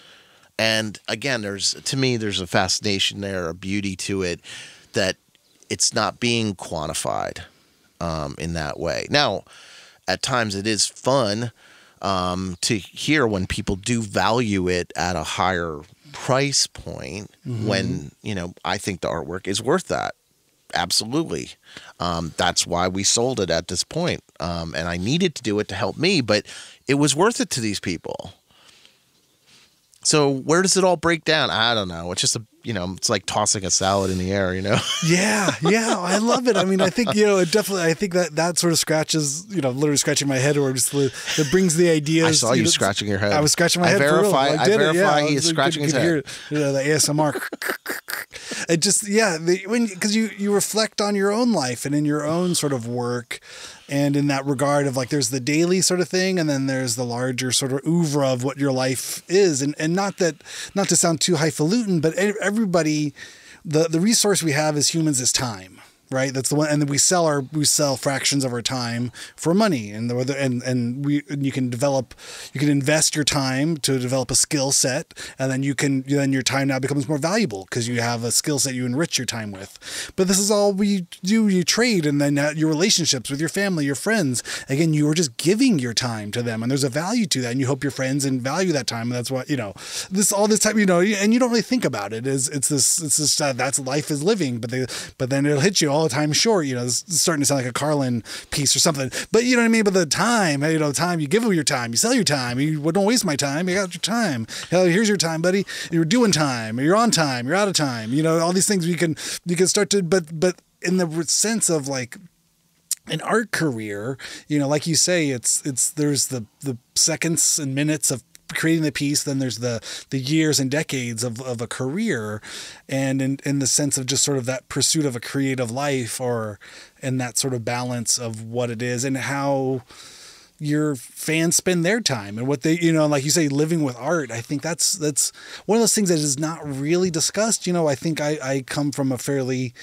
And again, there's a fascination there, a beauty to it, that it's not being quantified in that way. Now, at times it is fun to hear when people do value it at a higher price point, when I think the artwork is worth that. Absolutely. That's why we sold it at this point. And I needed to do it to help me, but it was worth it to these people. So where does it all break down? I don't know. It's just it's like tossing a salad in the air, Yeah, I love it. I mean, I think, it definitely, I think that sort of scratches, literally scratching my head, or just that brings the ideas. I saw you scratching your head. I was scratching my head. I verify he is scratching his head. The ASMR. It just, because you reflect on your own life and in your own sort of work. And in that regard of like, there's the daily sort of thing, and then there's the larger sort of oeuvre of what your life is. And not to sound too highfalutin, but everybody, the resource we have as humans is time. Right, that's the one, and then we sell fractions of our time for money, and you can invest your time to develop a skill set, and then your time now becomes more valuable because you have a skill set you enrich your time with. But this is all we do. You trade, and then your relationships with your family, your friends. Again, you are just giving your time to them, and there's a value to that, and you hope your friends and value that time. And that's what all this time, and you don't really think about it. It's this that's life is living, but then it'll hit you all the time short. It's starting to sound like a Carlin piece or something, but you know what I mean. But the time, time, you give them your time, you sell your time. You don't waste my time. You got your time. Hell, here's your time, buddy. You're doing time. You're on time. You're out of time. All these things you can start to, but in the sense of like an art career, like you say, it's there's the seconds and minutes of creating the piece, then there's the years and decades of a career, and in the sense of just sort of that pursuit of a creative life, and that sort of balance of what it is and how your fans spend their time and what they, like you say, living with art. I think that's one of those things that is not really discussed. I think I come from a fairly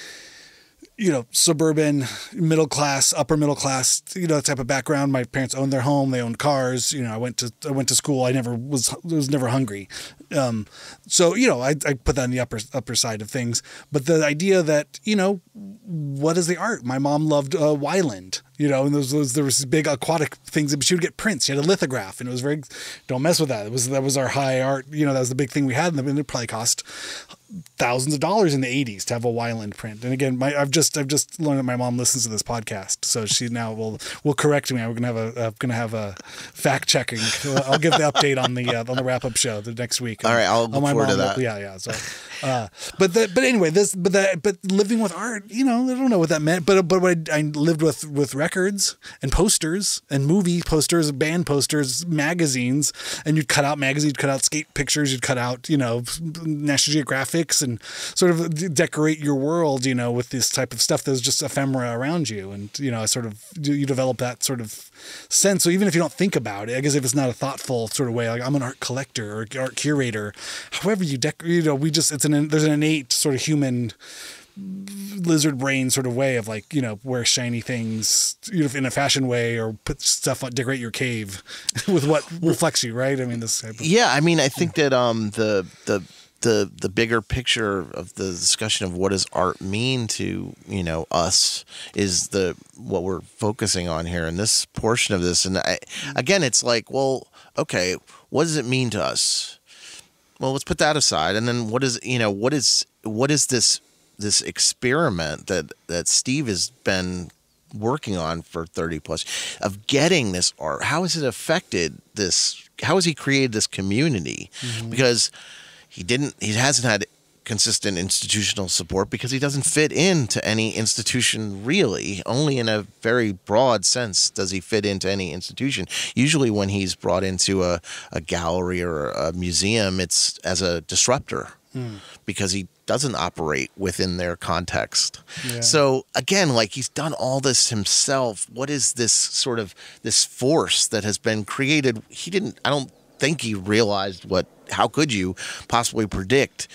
suburban, upper middle class, type of background. My parents owned their home. They owned cars. I went to school. I was never hungry. So, I put that on the upper side of things. But the idea that, what is the art? My mom loved Wyland. And there was big aquatic things, but she would get prints. She had a lithograph, and it was very, don't mess with that. That was our high art. That was the big thing we had, and it probably cost thousands of dollars in the 80s to have a Wyland print. And again, I've just learned that my mom listens to this podcast, so she now will correct me. We're gonna have a fact checking. I'll give the update on the wrap up show the next week. All right, I'll look forward to that. Yeah. So, but anyway, but living with art, I don't know what that meant, but what I lived with records and posters and movie posters, band posters, magazines, and you'd cut out magazines, you'd cut out skate pictures, you'd cut out National Geographic, and sort of decorate your world, with this type of stuff that's just ephemera around you, and sort of you develop that sort of sense. So even if you don't think about it, I guess if it's not a thoughtful sort of way, like I'm an art collector or art curator, however you there's an innate sort of human lizard brain sort of way of like, wear shiny things, in a fashion way, or put stuff on, decorate your cave with what reflects you, right? I mean, this type of, I think that the bigger picture of the discussion of what does art mean to us is what we're focusing on here in this portion of this. And again, it's like, well, okay, what does it mean to us? Well, let's put that aside, and then what is this experiment that Steve has been working on for 30 plus of getting this art? How has it affected this? How has he created this community? Mm-hmm. Because he hasn't had consistent institutional support because he doesn't fit into any institution really. Only in a very broad sense does he fit into any institution. Usually when he's brought into a gallery or a museum, it's as a disruptor because he doesn't operate within their context. Yeah. So again, like he's done all this himself. What is this sort of this force that has been created? I don't think he realized how could you possibly predict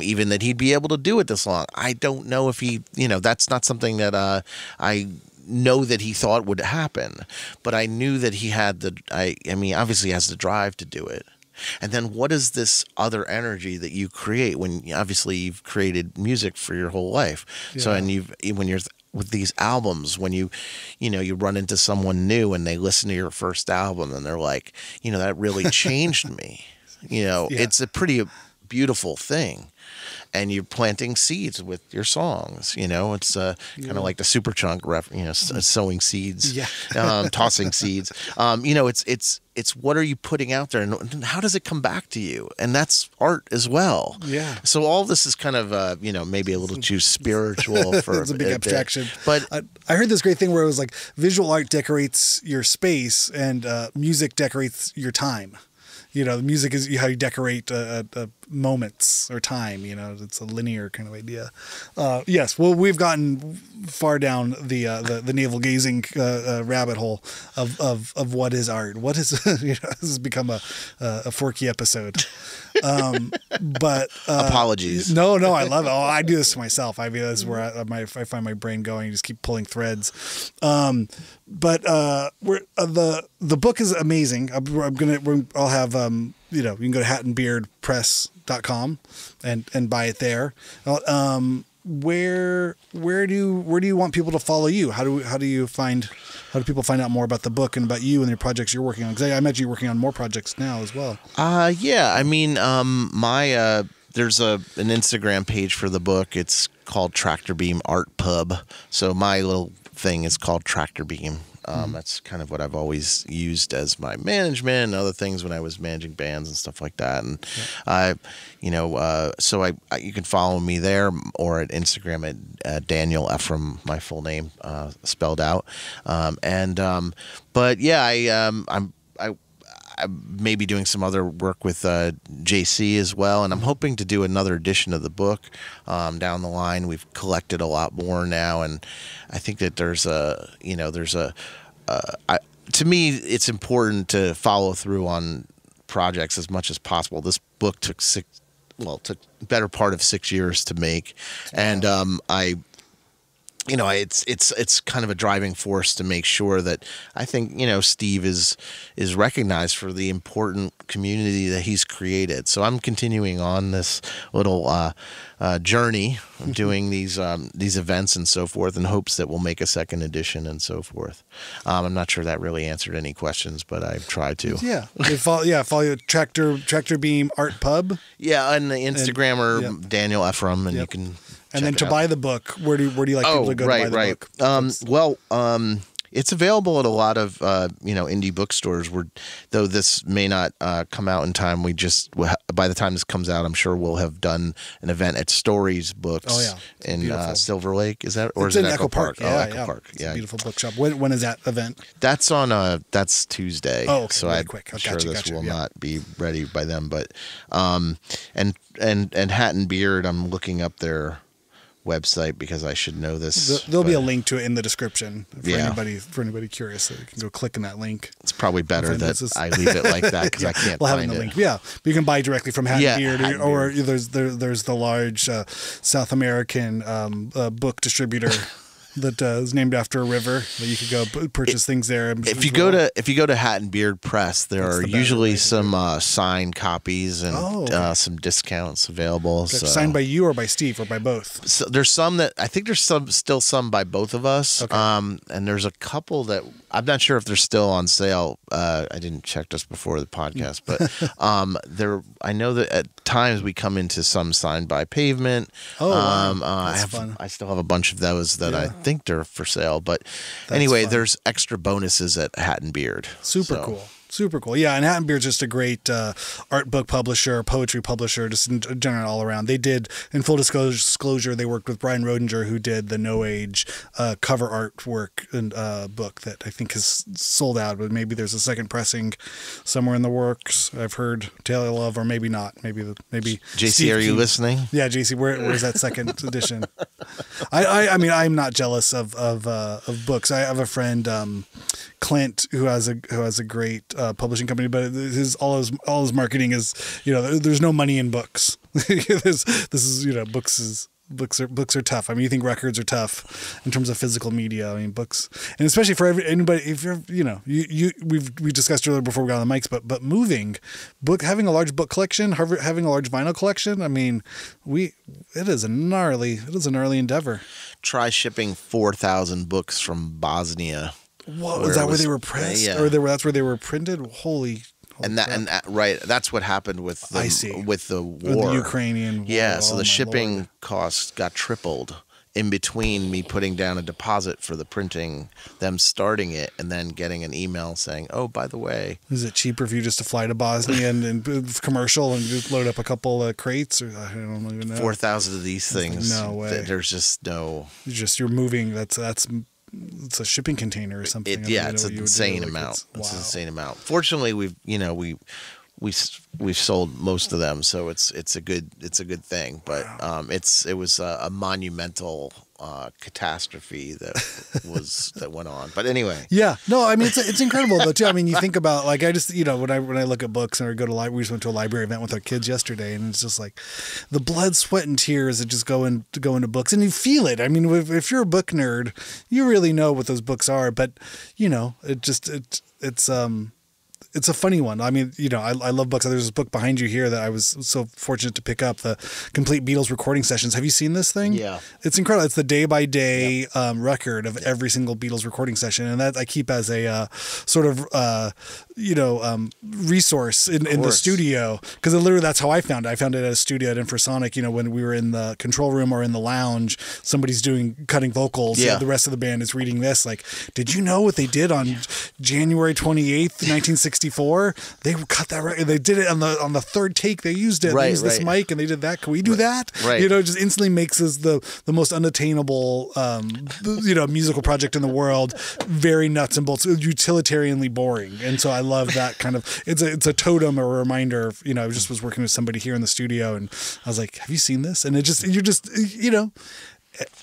even that he'd be able to do it this long? I don't know if he, that's not something that I know that he thought would happen, but I knew that he had obviously he has the drive to do it. And then what is this other energy that you create when obviously you've created music for your whole life? Yeah. So, when you're with these albums, when you run into someone new and they listen to your first album and they're like, that really changed me. It's a pretty beautiful thing. And you're planting seeds with your songs. It's kind of like the Superchunk sowing seeds, tossing seeds. It's what are you putting out there, and how does it come back to you? And that's art as well. Yeah. So all this is kind of maybe a little too spiritual for it's a big abstraction. But I heard this great thing where it was like visual art decorates your space and music decorates your time. The music is how you decorate moments or time. It's a linear kind of idea. Yes, well, we've gotten far down the navel gazing rabbit hole of what is art. What is this has become a forky episode. But apologies. No, I love it. Oh, I do this to myself. I mean, that's where I find my brain going. Just keep pulling threads. But the book is amazing. I'll have you can go to hatandbeardpress.com and buy it there. Where do you want people to follow you? How do people find out more about the book and about you and your projects you're working on? Because I imagine you're working on more projects now as well. Yeah. I mean, there's an Instagram page for the book. It's called Tractor Beam Art Pub. So my little thing is called Tractor Beam. That's kind of what I've always used as my management and other things when I was managing bands and stuff like that. And so you can follow me there or at Instagram at Daniel Efram, my full name spelled out. But yeah, I may be doing some other work with JC as well, and I'm hoping to do another edition of the book down the line. We've collected a lot more now, and I think that to me, it's important to follow through on projects as much as possible. This book took better part of 6 years to make, and it's kind of a driving force to make sure that I think Steve is recognized for the important community that he's created. So I'm continuing on this little journey of doing these events and so forth, in hopes that we'll make a second edition and so forth. I'm not sure that really answered any questions, but I tried to. Yeah, follow Tractor Beam Art Pub. Yeah, and the Instagrammer Daniel Efram, and you can. And then to buy the book, where do you like people to go to buy the book? It's available at a lot of indie bookstores. Though this may not come out in time, by the time this comes out, I'm sure we'll have done an event at Stories Books in Silver Lake. Is that, or it's is it in Echo Park? Echo Park. It's a beautiful bookshop. When is that event? That's that's Tuesday. Oh, okay. So really I'm quick. sure this will not be ready by then. But and Hat and Beard, I'm looking up their website because I should know this. There'll be a link to it in the description for anybody curious, so you can go click on that link. It's probably better that I leave it like that because I can't find it. Link. Yeah, but you can buy directly from Hat and Beard, or there's the large South American book distributor that is named after a river that you could go purchase things there. If you go to Hat and Beard Press, there are usually some signed copies and some discounts available. So. Signed by you or by Steve or by both? So there's some that I think there's still some by both of us. Okay. And there's a couple that I'm not sure if they're still on sale. I didn't check just before the podcast, but I know that at times we come into some signed by Pavement. That's fun. I still have a bunch of those that I think they're for sale, but anyway, there's extra bonuses at Hat and Beard. Super cool. Yeah, and Hat and Beard's just a great art book publisher, poetry publisher, just in general all around. They did, in full disclosure, they worked with Brian Rodinger, who did the No Age cover artwork and book that I think has sold out, but maybe there's a second pressing somewhere in the works. I've heard Taylor Love, or maybe not. Maybe JC, Steve are you Keene. Listening? Yeah, JC, where's that second edition? I mean, I'm not jealous of books. I have a friend, Clint, who has a great publishing company, but all his marketing is, there's no money in books. Books are tough. I mean, you think records are tough in terms of physical media. I mean, books, and especially for anybody, if you're, we discussed earlier before we got on the mics, but having a large book collection, having a large vinyl collection. I mean, it is a gnarly endeavor. Try shipping 4,000 books from Bosnia. What was that? Where they were pressed, or that's where they were printed? Holy Right, that's what happened with the war, with the Ukrainian war. Yeah, so Oh, the my shipping Lord. costs got tripled in between me putting down a deposit for the printing, them starting it, and then getting an email saying, "Oh, by the way, Is it cheaper for you just to fly to Bosnia and commercial and just load up a couple of crates?" Or I don't even know. 4,000 of these things. No way. There's just no. You're moving. It's a shipping container or something. It's an insane amount. It's an insane amount. Fortunately, we've sold most of them, so it's a good thing. But it was a monumental catastrophe that went on. But anyway, yeah, no, I mean it's incredible though too. I mean, you think about like I just when I look at books and I go to we just went to a library event with our kids yesterday, and it's just like the blood, sweat, and tears that just go into books, and you feel it. I mean, if you're a book nerd, you really know what those books are. But it's a funny one. I mean, I love books. There's this book behind you here that I was so fortunate to pick up, the Complete Beatles Recording Sessions. Have you seen this thing? Yeah. It's incredible. It's the day-by-day record of every single Beatles recording session. And that I keep as a sort of, resource in the studio. Because literally that's how I found it. I found it at a studio at Infrasonic, when we were in the control room or in the lounge, somebody's cutting vocals. Yeah. The rest of the band is reading this. Like, did you know what they did on January 28th, 1964? They cut that record. They did it on the third take. They used it. They used this mic and they did that. Can we do that? Right. It just instantly makes us the most unattainable, musical project in the world. Very nuts and bolts, utilitarianly boring. And so I love that kind of. It's a totem or a reminder. Of, I just was working with somebody here in the studio, and I was like, "Have you seen this?" And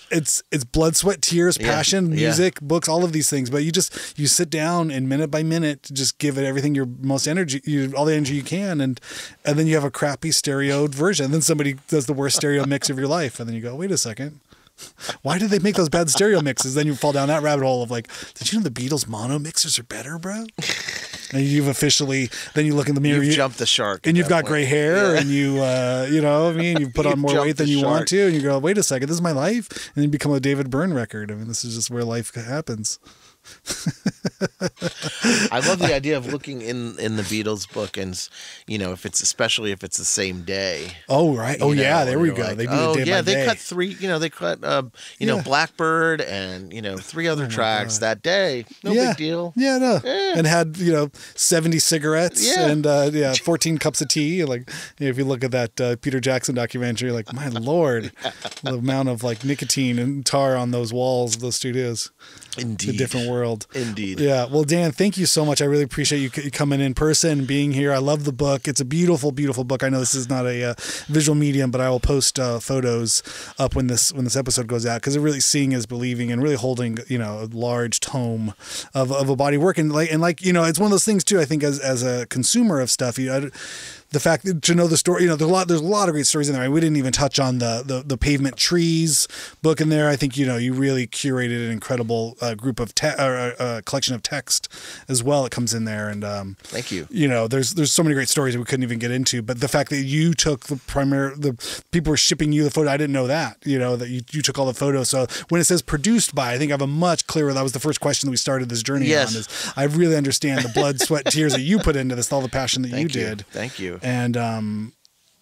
it's blood, sweat, tears, passion, music, books, all of these things. But you sit down and minute by minute, just give it everything, your most energy, all the energy you can. And then you have a crappy stereoed version. And then somebody does the worst stereo mix of your life. And then you go, wait a second. Why did they make those bad stereo mixes? Then you fall down that rabbit hole of like, did you know the Beatles mono mixers are better, bro? And then you look in the mirror. You've jumped the shark. And you've got gray hair and you know what I mean? You've put on more weight than you want to. And you go, wait a second, this is my life. And then you become a David Byrne record. I mean, this is just where life happens. I love the idea of looking in the Beatles book and especially if it's the same day. Oh right. Oh yeah, there we go. Like, they do it day by day. They cut three. They cut Blackbird and 3 other tracks that day. No big deal. Yeah, no. And had 70 cigarettes and 14 cups of tea. Like if you look at that Peter Jackson documentary, like my lord, the amount of like nicotine and tar on those walls of those studios. Indeed. A different world. Indeed. Yeah. Well, Dan, thank you so much. I really appreciate you coming in person, being here. I love the book. It's a beautiful, beautiful book. I know this is not a visual medium, but I will post photos up when this episode goes out, because it really seeing is believing, and really holding a large tome of a body of work, and it's one of those things too. I think as a consumer of stuff, the fact that, to know the story, there's a lot of great stories in there. I mean, we didn't even touch on the Pavement Trees book in there. I think you really curated an incredible group of collection of text as well. It comes in there, and thank you. There's so many great stories that we couldn't even get into. But the fact that you took the people were shipping you the photo, I didn't know that. That you took all the photos. So when it says produced by, I think I have a much clearer. That was the first question that we started this journey on. Is I really understand the blood, sweat, tears that you put into this, all the passion that you did. Thank you. And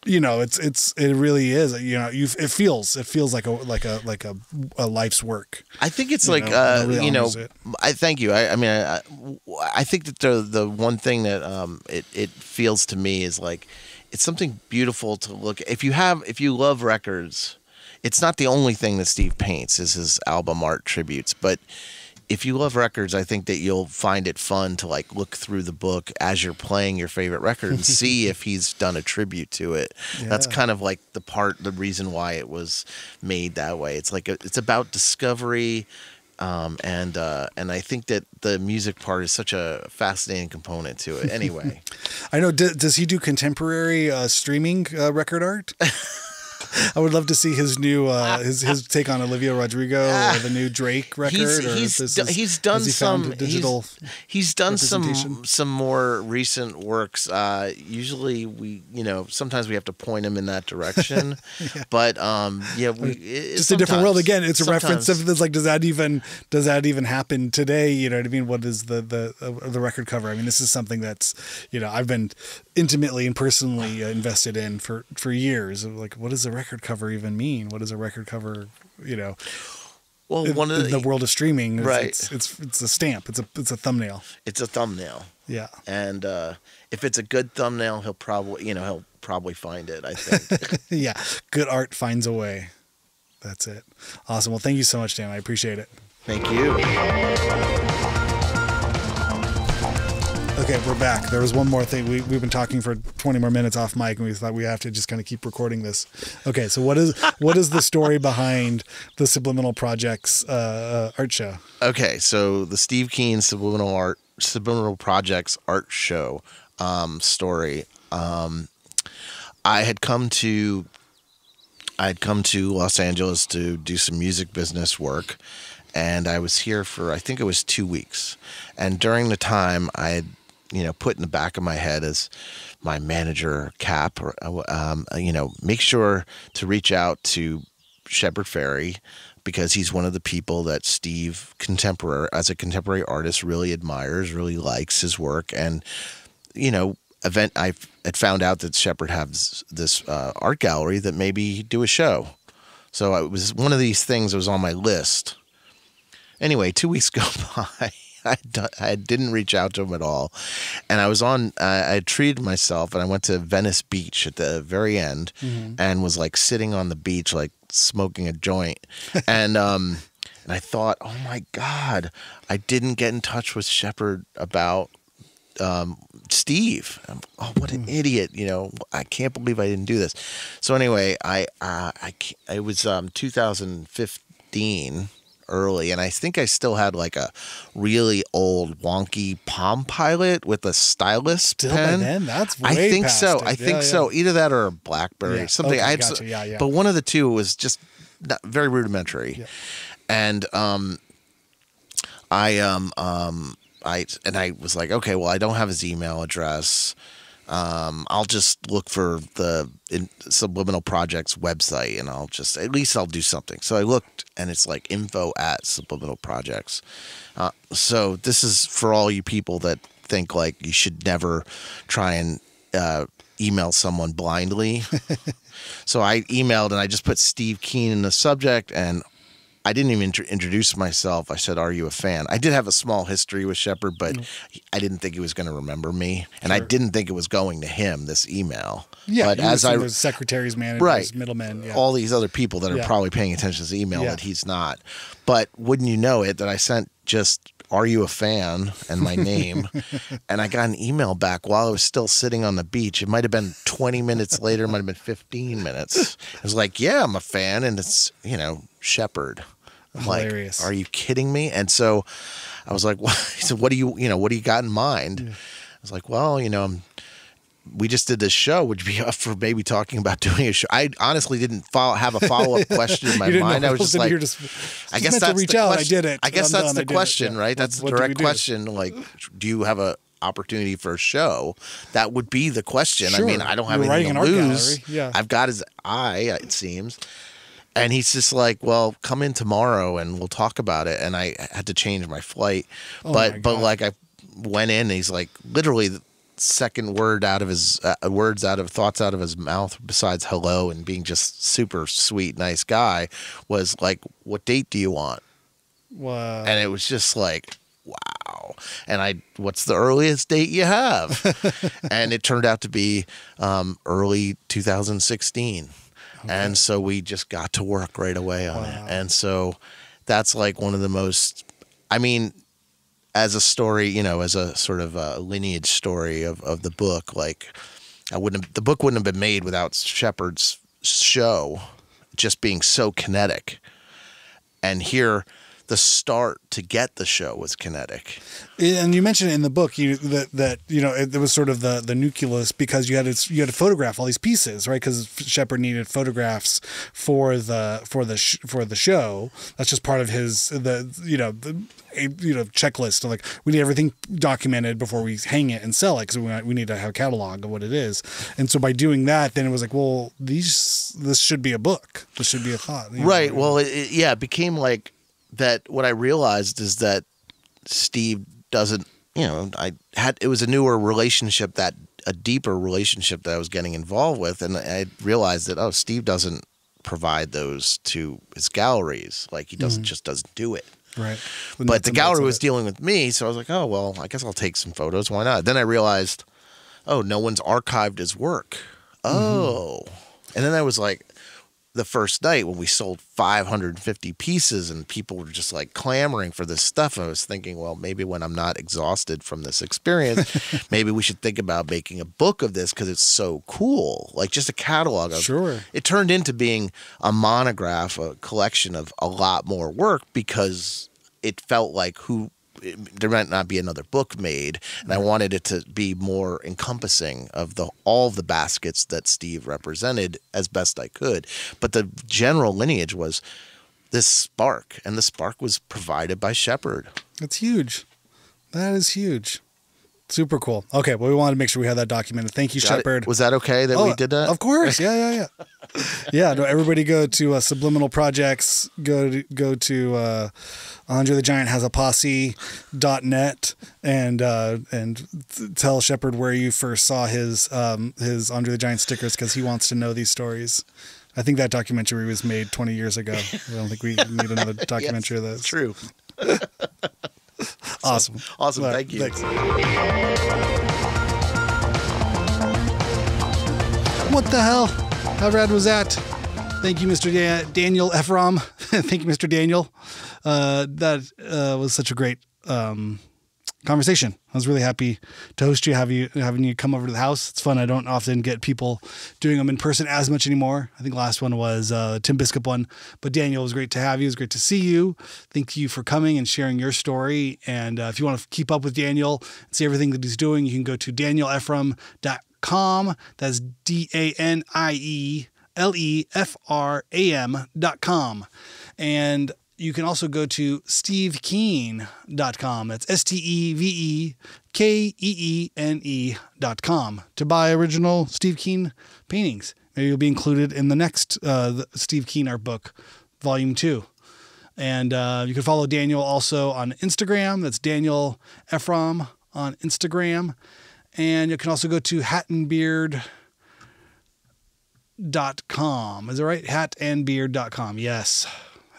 it really is. It feels like a life's work. I think it's really I thank you. I think that the one thing that it feels to me is like it's something beautiful to look at. If you love records, it's not the only thing that Steve paints is his album art tributes, but if you love records, I think that you'll find it fun to like look through the book as you're playing your favorite record and see if he's done a tribute to it. Yeah. That's kind of like the reason why it was made that way. It's like it's about discovery, and I think that the music part is such a fascinating component to it. Anyway, I know. Does he do contemporary streaming record art? I would love to see his new his take on Olivia Rodrigo or the new Drake record. He's done some more recent works. Usually sometimes we have to point him in that direction, but just a different world. Again, it's a reference of this. Like, does that even happen today? You know what I mean? What is the record cover? I mean, this is something that's I've been intimately and personally invested in for years. Like, what does a record cover even mean? What does a record cover, well, in the world of streaming, right? It's a stamp. It's a thumbnail. It's a thumbnail. Yeah. And if it's a good thumbnail, he'll probably find it, I think. Yeah. Good art finds a way. That's it. Awesome. Well, thank you so much, Dan. I appreciate it. Thank you. Okay, we're back. There was one more thing. We've been talking for 20 more minutes off mic, and we thought we have to just kind of keep recording this. Okay, so what is the story behind the Subliminal Projects art show? Okay, so the Steve Keene Subliminal Projects art show story. I had come to Los Angeles to do some music business work, and I was here for, I think it was 2 weeks. And during the time, I had put in the back of my head as my manager, Cap, make sure to reach out to Shepard Fairey, because he's one of the people that Steve, as a contemporary artist, really admires, really likes his work. And, I had found out that Shepard has this art gallery that maybe he'd do a show. So it was one of these things that was on my list. Anyway, 2 weeks go by. I didn't reach out to him at all. And I had treated myself, and I went to Venice Beach at the very end, and was like sitting on the beach, like smoking a joint. And I thought, oh my God, I didn't get in touch with Shepard about Steve. Oh, what an idiot. I can't believe I didn't do this. So anyway, it was 2015 early, and I think I still had like a really old wonky Palm Pilot with a stylus pen. By then, that's way I think past so. it. I think so. Either that or a BlackBerry, something. Okay, I had, gotcha. but one of the two was just very rudimentary. Yeah. And I was like, okay, well, I don't have his email address. I'll just look for the Subliminal Projects website, and at least I'll do something. So I looked, and it's like info@Subliminal Projects. So this is for all you people that think like you should never try and email someone blindly. So I emailed, and I just put Steve Keene in the subject, and I didn't even introduce myself. I said, "Are you a fan?" I did have a small history with Shepard, but I didn't think he was going to remember me, and I didn't think it was going to him, this email. Yeah, but as secretaries, managers, middlemen, all these other people that are probably paying attention to his email that he's not. But wouldn't you know it, that I sent just "Are you a fan?" and my name, and I got an email back while I was still sitting on the beach. It might have been 20 minutes later, it might have been 15 minutes. It was like, "Yeah, I'm a fan," and it's Shepard. I'm hilarious. Like, are you kidding me? And so I was like, "What?" He said, "What do you got in mind?" I was like, "Well, we just did this show. Would you be up for maybe talking about doing a show?" I honestly didn't have a follow-up question in my mind. I was just like, I guess that's the question. I did it. I guess that's the question, right? That's the direct question. Like, do you have a opportunity for a show? That would be the question. Sure. I mean, I don't have anything to lose. I've got his eye, it seems. And he's just like, "Well, come in tomorrow and we'll talk about it." And I had to change my flight. But like I went in, and he's like, literally the second word out of his thoughts out of his mouth, besides hello and being just super sweet, nice guy, was like, "What date do you want?" Wow. And it was just like, wow. And what's the earliest date you have? And it turned out to be early 2016. Okay. And so we just got to work right away on it. And so that's like one of the most, I mean, as a story, as a sort of a lineage story of the book, like the book wouldn't have been made without Shepard's show just being so kinetic. And here, the start to get the show was kinetic. And you mentioned in the book that it was sort of the nucleus, because you had to photograph all these pieces, right? Because Shepard needed photographs for the show. That's just part of his checklist. Like, we need everything documented before we hang it and sell it, because we need to have a catalog of what it is. And so by doing that, then it was like, well, this should be a book. This should be a thought. Right. Well, it became like that. What I realized is that Steve doesn't, it was a newer relationship, a deeper relationship that I was getting involved with. And I realized that, Steve doesn't provide those to his galleries. Like, he doesn't do it. Right. But the gallery was dealing with me. So I was like, oh, well, I guess I'll take some photos. Why not? Then I realized, no one's archived his work. Oh. And then I was like, the first night when we sold 550 pieces and people were just like clamoring for this stuff, I was thinking, well, maybe when I'm not exhausted from this experience, maybe we should think about making a book of this, because it's so cool. Like, just a catalog of. Sure. It turned into being a monograph, a collection of a lot more work, because it felt like there might not be another book made, and I wanted it to be more encompassing of all the baskets that Steve represented as best I could. But the general lineage was this spark, and the spark was provided by Shepard. That's huge. That is huge. Super cool. Okay, well, we wanted to make sure we had that documented. Thank you, Shepard. Was that okay that we did that? Of course. Yeah. Yeah. No, everybody go to Subliminal Projects. Go to Andre the Giant has a posse.net and tell Shepard where you first saw his Andre the Giant stickers, because he wants to know these stories. I think that documentary was made 20 years ago. I don't think we need another documentary of this. True. Awesome. Awesome. Thank you. Thanks. What the hell? How rad was that? Thank you, Mr. Daniel Efram. Thank you, Mr. Daniel. That was such a great conversation. I was really happy to host you, having you come over to the house. It's fun. I don't often get people doing them in person as much anymore. I think the last one was Tim Biscup one, but Daniel, it was great to have you. It was great to see you. Thank you for coming and sharing your story. And if you want to keep up with Daniel and see everything that he's doing, you can go to danielefram.com. That's DANIELEFRAM.com. And you can also go to stevekeene.com. That's STEVEKEENE.com to buy original Steve Keene paintings. Maybe you'll be included in the next the Steve Keene Art Book, Volume 2. And you can follow Daniel also on Instagram. That's Daniel Efram on Instagram. And you can also go to hatandbeard.com. Is that right? Hatandbeard.com. Yes.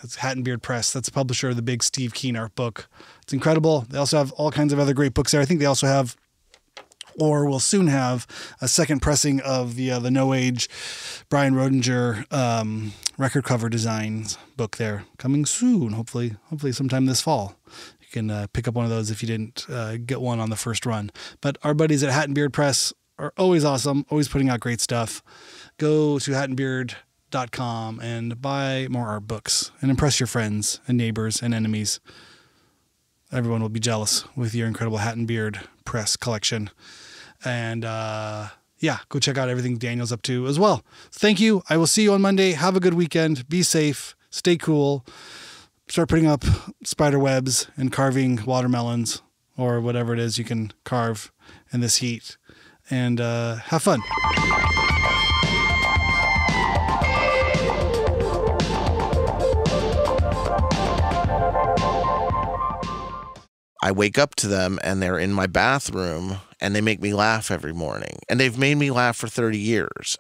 It's Hat and Beard Press. That's the publisher of the big Steve Keene Art Book. It's incredible. They also have all kinds of other great books there. I think they also have, or will soon have, a second pressing of the No Age Brian Rodinger record cover designs book there, coming soon. Hopefully sometime this fall. You can pick up one of those if you didn't get one on the first run. But our buddies at Hat and Beard Press are always awesome, always putting out great stuff. Go to hatandbeard.com and buy more art books and impress your friends and neighbors and enemies. Everyone will be jealous with your incredible Hat and Beard Press collection. And go check out everything Daniel's up to as well. Thank you. I will see you on Monday. Have a good weekend. Be safe. Stay cool. Start putting up spider webs and carving watermelons or whatever it is you can carve in this heat. And have fun. I wake up to them and they're in my bathroom and they make me laugh every morning. And they've made me laugh for 30 years.